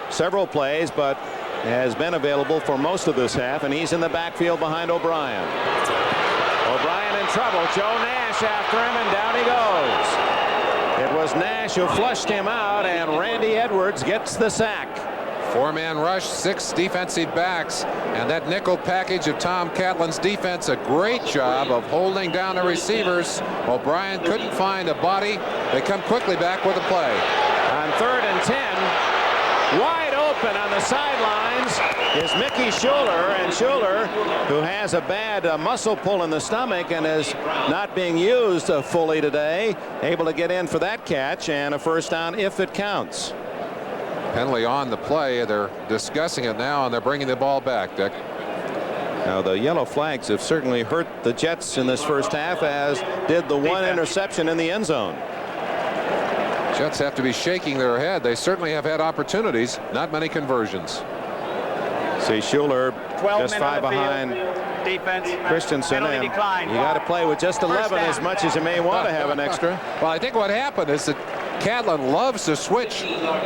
S1: several plays, but has been available for most of this half, and he's in the backfield behind O'Brien. O'Brien in trouble. Joe Nash after him, and down he goes. It was Nash who flushed him out, and Randy Edwards gets the sack.
S2: 4-man rush, 6 defensive backs, and that nickel package of Tom Catlin's defense, a great job of holding down the receivers. O'Brien couldn't find a body. They come quickly back with a play.
S1: On 3rd and 10, wide open on the sidelines is Mickey Schuler, and Schuler, who has a bad muscle pull in the stomach and is not being used fully today, able to get in for that catch and a first down if it counts.
S2: Penalty on the play. They're discussing it now, and they're bringing the ball back, Dick.
S1: Now, the yellow flags have certainly hurt the Jets in this first half, as did the one interception in the end zone.
S2: Jets have to be shaking their head. They certainly have had opportunities, not many conversions.
S1: See Schuler
S4: 12
S1: just
S4: men
S1: 5
S4: on the
S1: behind
S4: field. Defense.
S1: Christensen,
S4: Penalty
S1: and
S4: decline.
S1: you got to play with just 11 as much as you may want to have an extra.
S2: Well, I think what happened is that Catlin loves to switch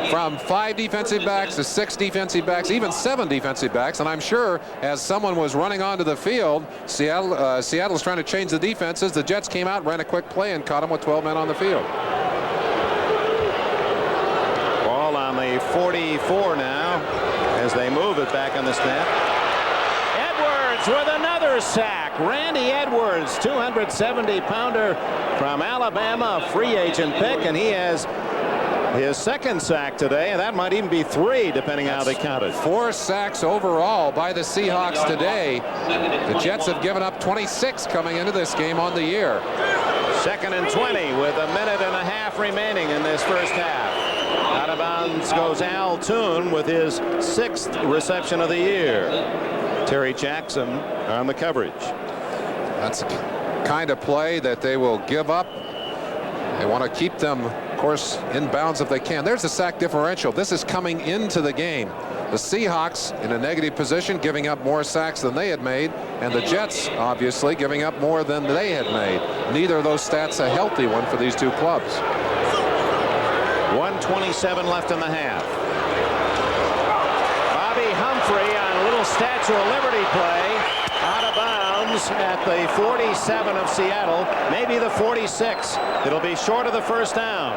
S2: from 5 defensive backs to 6 defensive backs, even 7 defensive backs, and I'm sure as someone was running onto the field, Seattle's trying to change the defenses. The Jets came out, ran a quick play, and caught him with 12 men on the field.
S1: Ball on the 44 now as they move it back on the snap. Edwards with another sack. Randy Edwards, 270-pounder from Alabama, a free agent pick, and he has his second sack today, and that might even be 3 depending on how they count it.
S2: 4 sacks overall by the Seahawks today. The Jets have given up 26 coming into this game on the year.
S1: 2nd and 20 with a minute and a half remaining in this first half. Out of bounds goes Al Toon with his 6th reception of the year. Terry Jackson on the coverage.
S2: That's the kind of play that they will give up. They want to keep them, of course, in bounds if they can. There's the sack differential. This is coming into the game. The Seahawks in a negative position, giving up more sacks than they had made, and the Jets obviously giving up more than they had made. Neither of those stats a healthy one for these two clubs.
S1: 1:27 left in the half. Bobby Humphrey on a little Statue of Liberty play, out of bounds at the 47 of Seattle, maybe the 46. It'll be short of the first down.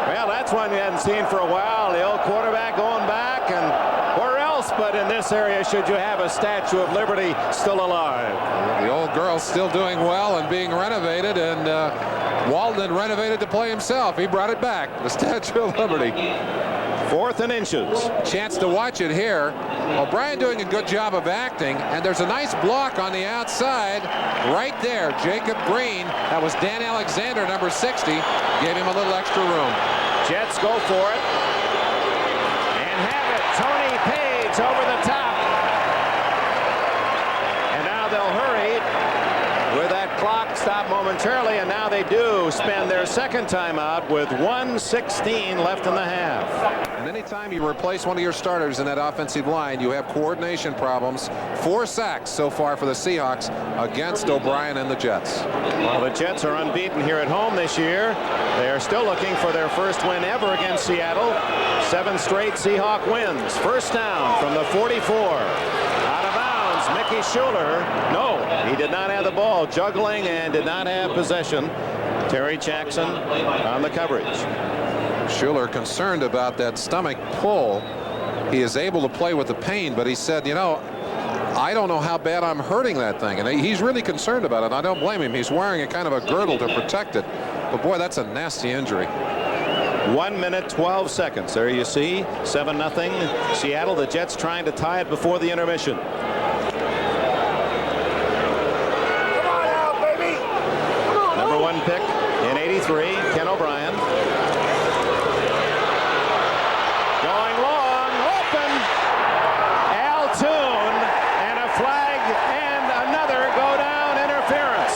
S1: Well, that's one we hadn't seen for a while. The old quarterback going back, and where else but in this area should you have a Statue of Liberty still alive?
S2: The old girl's still doing well and being renovated, and Walden renovated the play himself. He brought it back, the Statue of Liberty.
S1: 4th and inches.
S2: Chance to watch it here. O'Brien doing a good job of acting, and there's a nice block on the outside right there. Jacob Green, that was Dan Alexander, number 60, gave him a little extra room.
S1: Jets go for it and have it. Tony Page over the top, and now they'll hurry with that clock stop momentarily, and now they do spend their second timeout with 1:16 left in the half.
S2: And anytime you replace one of your starters in that offensive line, you have coordination problems. 4 sacks so far for the Seahawks against O'Brien and the Jets.
S1: Well, the Jets are unbeaten here at home this year. They are still looking for their first win ever against Seattle. 7 straight Seahawk wins. First down from the 44. Out of bounds, Mickey Schuler. No, he did not have the ball. Juggling and did not have possession. Terry Jackson on the coverage.
S2: Schuler concerned about that stomach pull. He is able to play with the pain, but he said, you know, I don't know how bad I'm hurting that thing, and he's really concerned about it. I don't blame him. He's wearing a kind of a girdle to protect it, but boy, that's a nasty injury.
S1: 1 minute 12 seconds. There you see 7-0 Seattle. The Jets trying to tie it before the intermission. Number 1 pick in '83, Ken O'Brien. Going long, open. Al Toon, and a flag and another go down interference.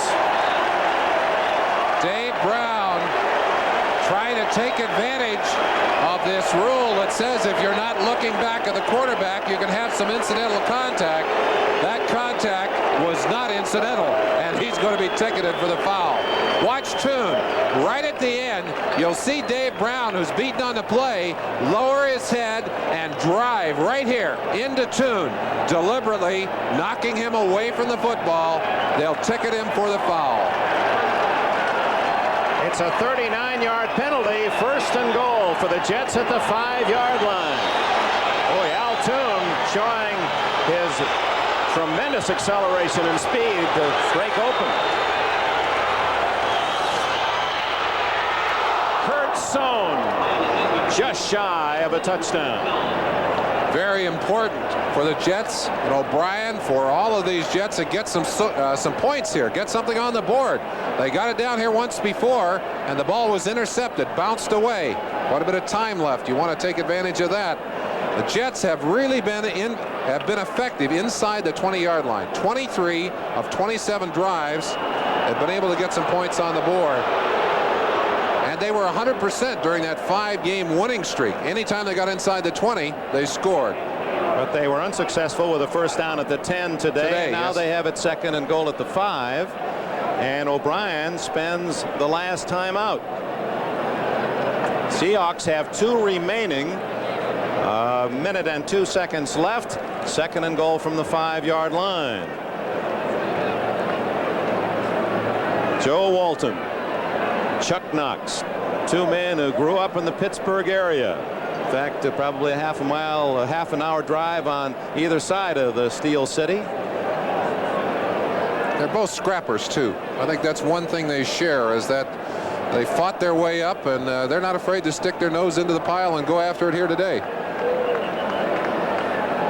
S2: Dave Brown trying to take advantage of this rule that says if you're not looking back at the quarterback, you can have some incidental contact. That contact was not incidental, and he's going to be ticketed for the foul. Watch Toon. Right at the end, you'll see Dave Brown, who's beaten on the play, lower his head and drive right here into Toon, deliberately knocking him away from the football. They'll ticket him for the foul.
S1: It's a 39-yard penalty. First and goal for the Jets at the 5-yard line. Boy, Al Toon showing his tremendous acceleration and speed to break open. Kurt Sohn just shy of a touchdown.
S2: Very important for the Jets and O'Brien, for all of these Jets, to get some points here, get something on the board. They got it down here once before, and the ball was intercepted, bounced away. Quite a bit of time left. You want to take advantage of that. The Jets have really been effective inside the 20-yard line. 23 of 27 drives have been able to get some points on the board. And they were 100% during that 5-game winning streak. Anytime they got inside the 20, they scored.
S1: But they were unsuccessful with a first down at the 10 today. Now
S2: yes.
S1: They have it second and goal at the 5. And O'Brien spends the last time out. Seahawks have 2 remaining. A minute and 2 seconds left. Second and goal from the 5-yard line. Joe Walton, Chuck Knox, 2 men who grew up in the Pittsburgh area. In fact, probably a half an hour drive on either side of the Steel City.
S2: They're both scrappers, too. I think that's one thing they share, is that they fought their way up, and they're not afraid to stick their nose into the pile and go after it here today.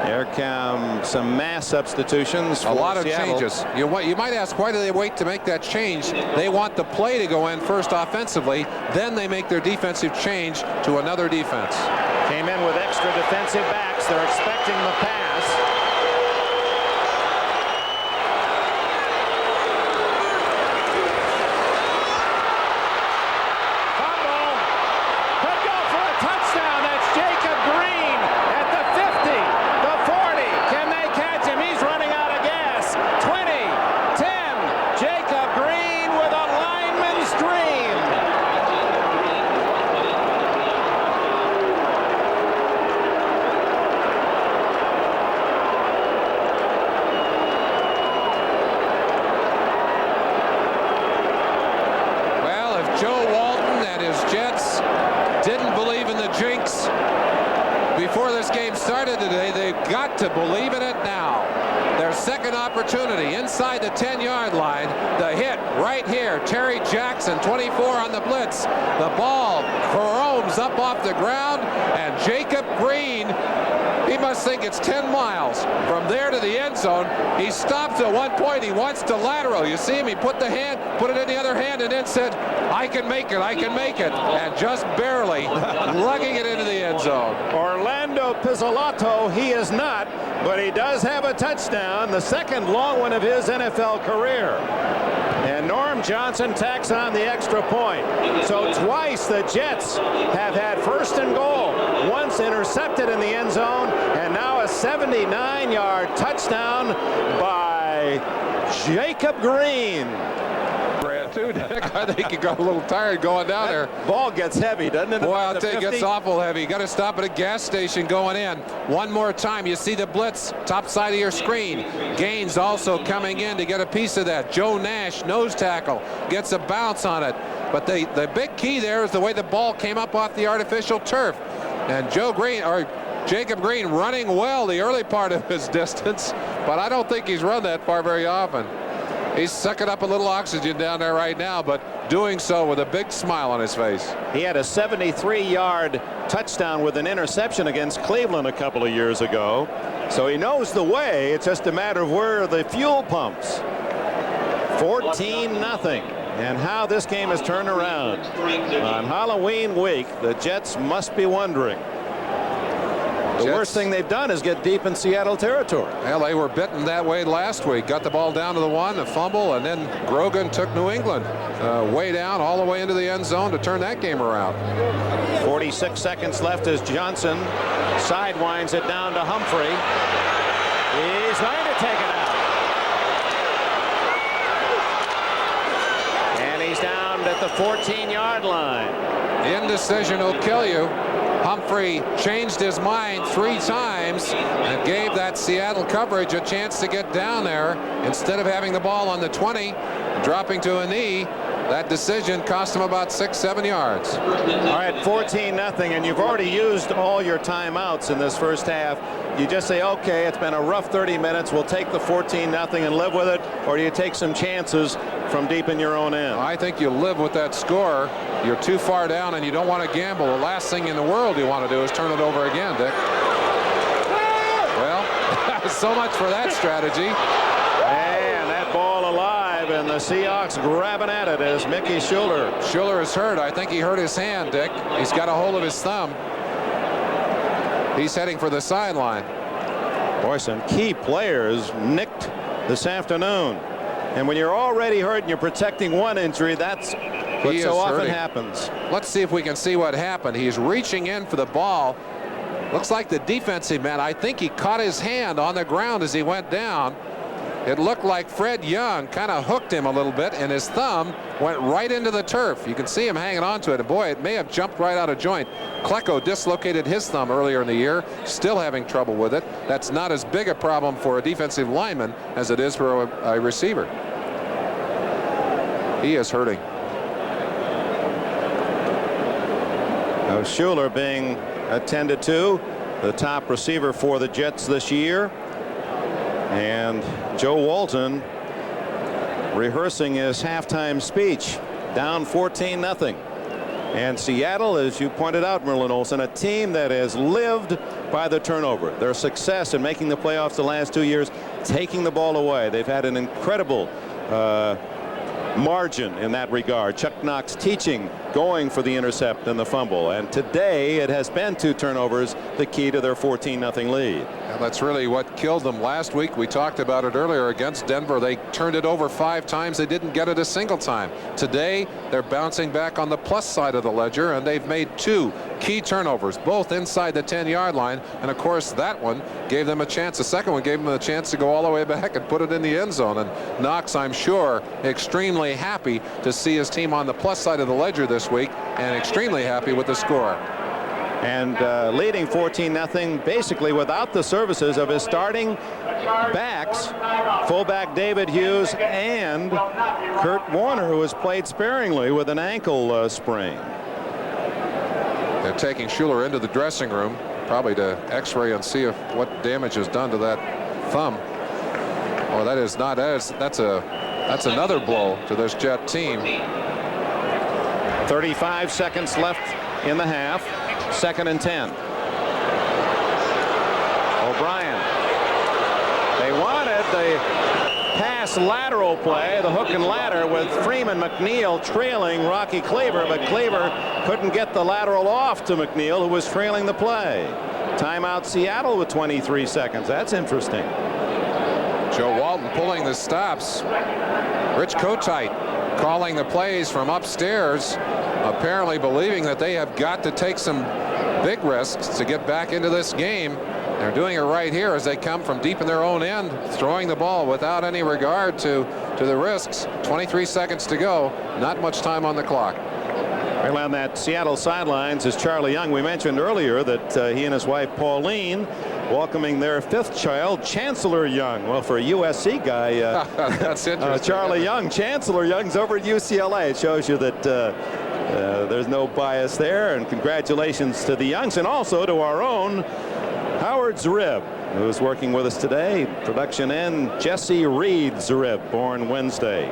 S1: Here come some mass substitutions for
S2: a lot of
S1: Seattle.
S2: changes. You might ask, why do they wait to make that change? They want the play to go in first offensively, then they make their defensive change to another defense.
S1: Came in with extra defensive backs. They're expecting the pass. Fumble. Could go for a touchdown. That's Jacob Green at the 50, the 40. Can they catch him? He's running out of gas. 20, 10. Jacob Green with a lineman's dream.
S2: Didn't believe in the jinx before this game started today. They've got to believe in it now. Their second opportunity inside the 10-yard line. The hit right here. Terry Jackson, 24 on the blitz. The ball caroms up off the ground, and Jacob Green, he must think it's 10 miles from there to the end zone. He stops at one point. He wants to lateral. You see him, he put it in the other hand, and then said, I can make it, I can make it. And just barely lugging it into the end zone.
S1: Orlando Pizzolato, he is not, but he does have a touchdown, the second long one of his NFL career. And Norm Johnson tacks on the extra point. So twice the Jets have had first and goal, once intercepted in the end zone, and now a 79-yard touchdown by Jacob Green.
S2: I think he got a little tired going down there.
S1: Ball gets heavy, doesn't it?
S2: Boy, I'll tell you, it gets awful heavy. You got to stop at a gas station going in. One more time, you see the blitz, top side of your screen. Gaines also coming in to get a piece of that. Joe Nash, nose tackle, gets a bounce on it. But the big key there is the way the ball came up off the artificial turf. And Jacob Green running well the early part of his distance, but I don't think he's run that far very often. He's sucking up a little oxygen down there right now, but doing so with a big smile on his face.
S1: He had a 73-yard touchdown with an interception against Cleveland a couple of years ago. So he knows the way. It's just a matter of where the fuel pumps. 14-0. And how this game has turned around. On Halloween week, the Jets must be wondering. The worst thing they've done is get deep in Seattle territory.
S2: Well, they were bitten that way last week. Got the ball down to the one, a fumble, and then Grogan took New England way down all the way into the end zone to turn that game around.
S1: 46 seconds left as Johnson sidewinds it down to Humphrey. He's going to take it out. And he's down at the 14-yard line.
S2: Indecision will kill you. Humphrey changed his mind 3 times and gave that Seattle coverage a chance to get down there. Instead of having the ball on the 20, dropping to a knee, that decision cost him about 6-7 yards.
S1: All right, 14-0, and you've already used all your timeouts in this first half. You just say, okay, it's been a rough 30 minutes. We'll take the 14-0 and live with it, or do you take some chances from deep in your own end?
S2: I think you live with that score. You're too far down, and you don't want to gamble. The last thing in the world you want to do is turn it over again, Dick. Well, so much for that strategy.
S1: And that ball alive, and the Seahawks grabbing at it as Mickey Schuller.
S2: Schuller is hurt. I think he hurt his hand, Dick. He's got a hold of his thumb. He's heading for the sideline.
S1: Boy, some key players nicked this afternoon. And when you're already hurt and you're protecting one injury, that's what so often happens.
S2: Let's see if we can see what happened. He's reaching in for the ball. Looks like the defensive man, I think he caught his hand on the ground as he went down. It looked like Fred Young kind of hooked him a little bit, and his thumb went right into the turf. You can see him hanging on to it. And boy, it may have jumped right out of joint. Klecko dislocated his thumb earlier in the year, still having trouble with it. That's not as big a problem for a defensive lineman as it is for a receiver. He is hurting.
S1: Now Schuller being attended to, the top receiver for the Jets this year. And Joe Walton rehearsing his halftime speech. Down 14-0. And Seattle, as you pointed out, Merlin Olsen, a team that has lived by the turnover. Their success in making the playoffs the last 2 years, taking the ball away. They've had an incredible margin in that regard. Chuck Knox teaching, going for the intercept and the fumble. And today it has been 2 turnovers, the key to their 14-0 lead.
S2: And that's really what killed them last week. We talked about it earlier against Denver. They turned it over 5 times. They didn't get it a single time. Today they're bouncing back on the plus side of the ledger, and they've made 2 key turnovers, both inside the 10-yard line. And of course that one gave them a chance. The second one gave them a chance to go all the way back and put it in the end zone. And Knox, I'm sure, extremely happy to see his team on the plus side of the ledger this week, and extremely happy with the score.
S1: And leading 14-0 basically without the services of his starting backs, fullback David Hughes and Kurt Warner, who has played sparingly with an ankle sprain.
S2: They're taking Schuler into the dressing room, probably to x-ray and see if what damage is done to that thumb. Oh, that is not as that's another blow to this Jet team.
S1: 35 seconds left in the half. 2nd and 10. O'Brien. They wanted the pass lateral play, the hook and ladder, with Freeman McNeil trailing Rocky Claver, but Claver couldn't get the lateral off to McNeil, who was trailing the play. Timeout Seattle with 23 seconds. That's interesting.
S2: Joe Walton pulling the stops. Rich Kotite calling the plays from upstairs, apparently believing that they have got to take some big risks to get back into this game. They're doing it right here as they come from deep in their own end, throwing the ball without any regard to the risks. 23 seconds to go. Not much time on the clock.
S1: Well, on that Seattle sidelines is Charlie Young. We mentioned earlier that he and his wife Pauline welcoming their 5th child, Chancellor Young. Well, for a USC guy,
S2: that's interesting.
S1: Charlie Young, Chancellor Young's over at UCLA. It shows you that there's no bias there. And congratulations to the Youngs, and also to our own Howard Zarib, who's working with us today. Production end, Jesse Reed Zarib, born Wednesday.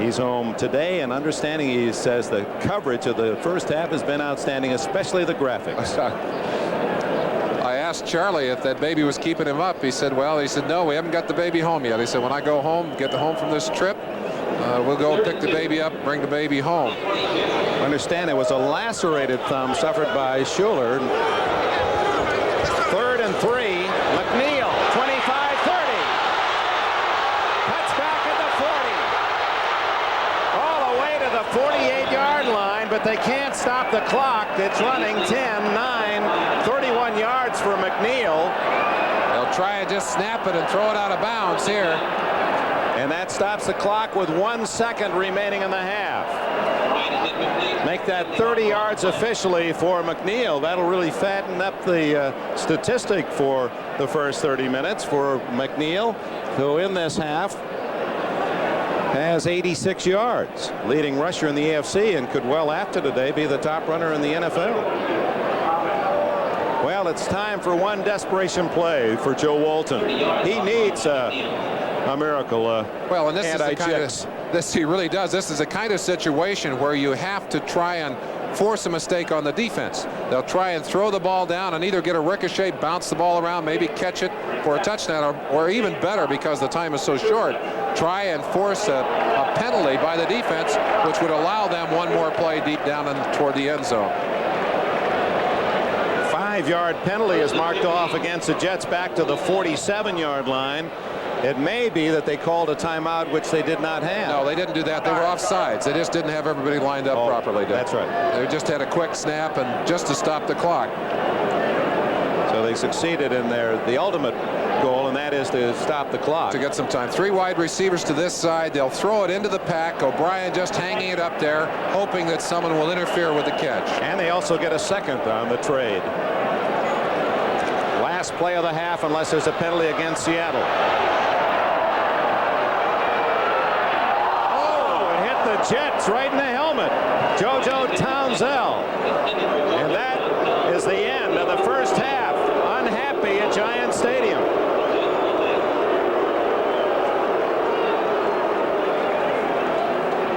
S1: He's home today, and understanding, he says, the coverage of the first half has been outstanding, especially the graphics.
S2: I asked Charlie if that baby was keeping him up. He said, well, no, we haven't got the baby home yet. He said, when I go home, get home from this trip, we'll go pick the baby up, bring the baby home.
S1: Understand it was a lacerated thumb suffered by Schuler. 3rd and 3. McNeil, 25-30. Cuts back at the 40. All the way to the 48-yard line, but they can't stop the clock. It's running 10-9, 31 yards for McNeil.
S2: They'll try and just snap it and throw it out of bounds here.
S1: And that stops the clock with 1 second remaining in the half. Make that 30 yards officially for McNeil. That'll really fatten up the statistic for the first 30 minutes for McNeil, who in this half has 86 yards. Leading rusher in the AFC, and could well after today be the top runner in the NFL. Well, it's time for one desperation play for Joe Walton. He needs a miracle.
S2: Well, and this is the kind of, he really does. This is the kind of situation where you have to try and force a mistake on the defense. They'll try and throw the ball down and either get a ricochet, bounce the ball around, maybe catch it for a touchdown, or even better, because the time is so short, try and force a penalty by the defense, which would allow them one more play deep down toward the end zone.
S1: 5-yard penalty is marked off against the Jets back to the 47-yard line. It may be that they called a timeout, which they did not have.
S2: No, they didn't do that. They were offsides. They just didn't have everybody lined up properly.
S1: That's right.
S2: They just had a quick snap and just to stop the clock.
S1: So they succeeded in the ultimate goal, and that is to stop the clock.
S2: To get some time. 3 wide receivers to this side. They'll throw it into the pack. O'Brien just hanging it up there, hoping that someone will interfere with the catch.
S1: And they also get a second on the trade. Last play of the half, unless there's a penalty against Seattle. Oh, it hit the Jets right in the helmet. JoJo Townsell.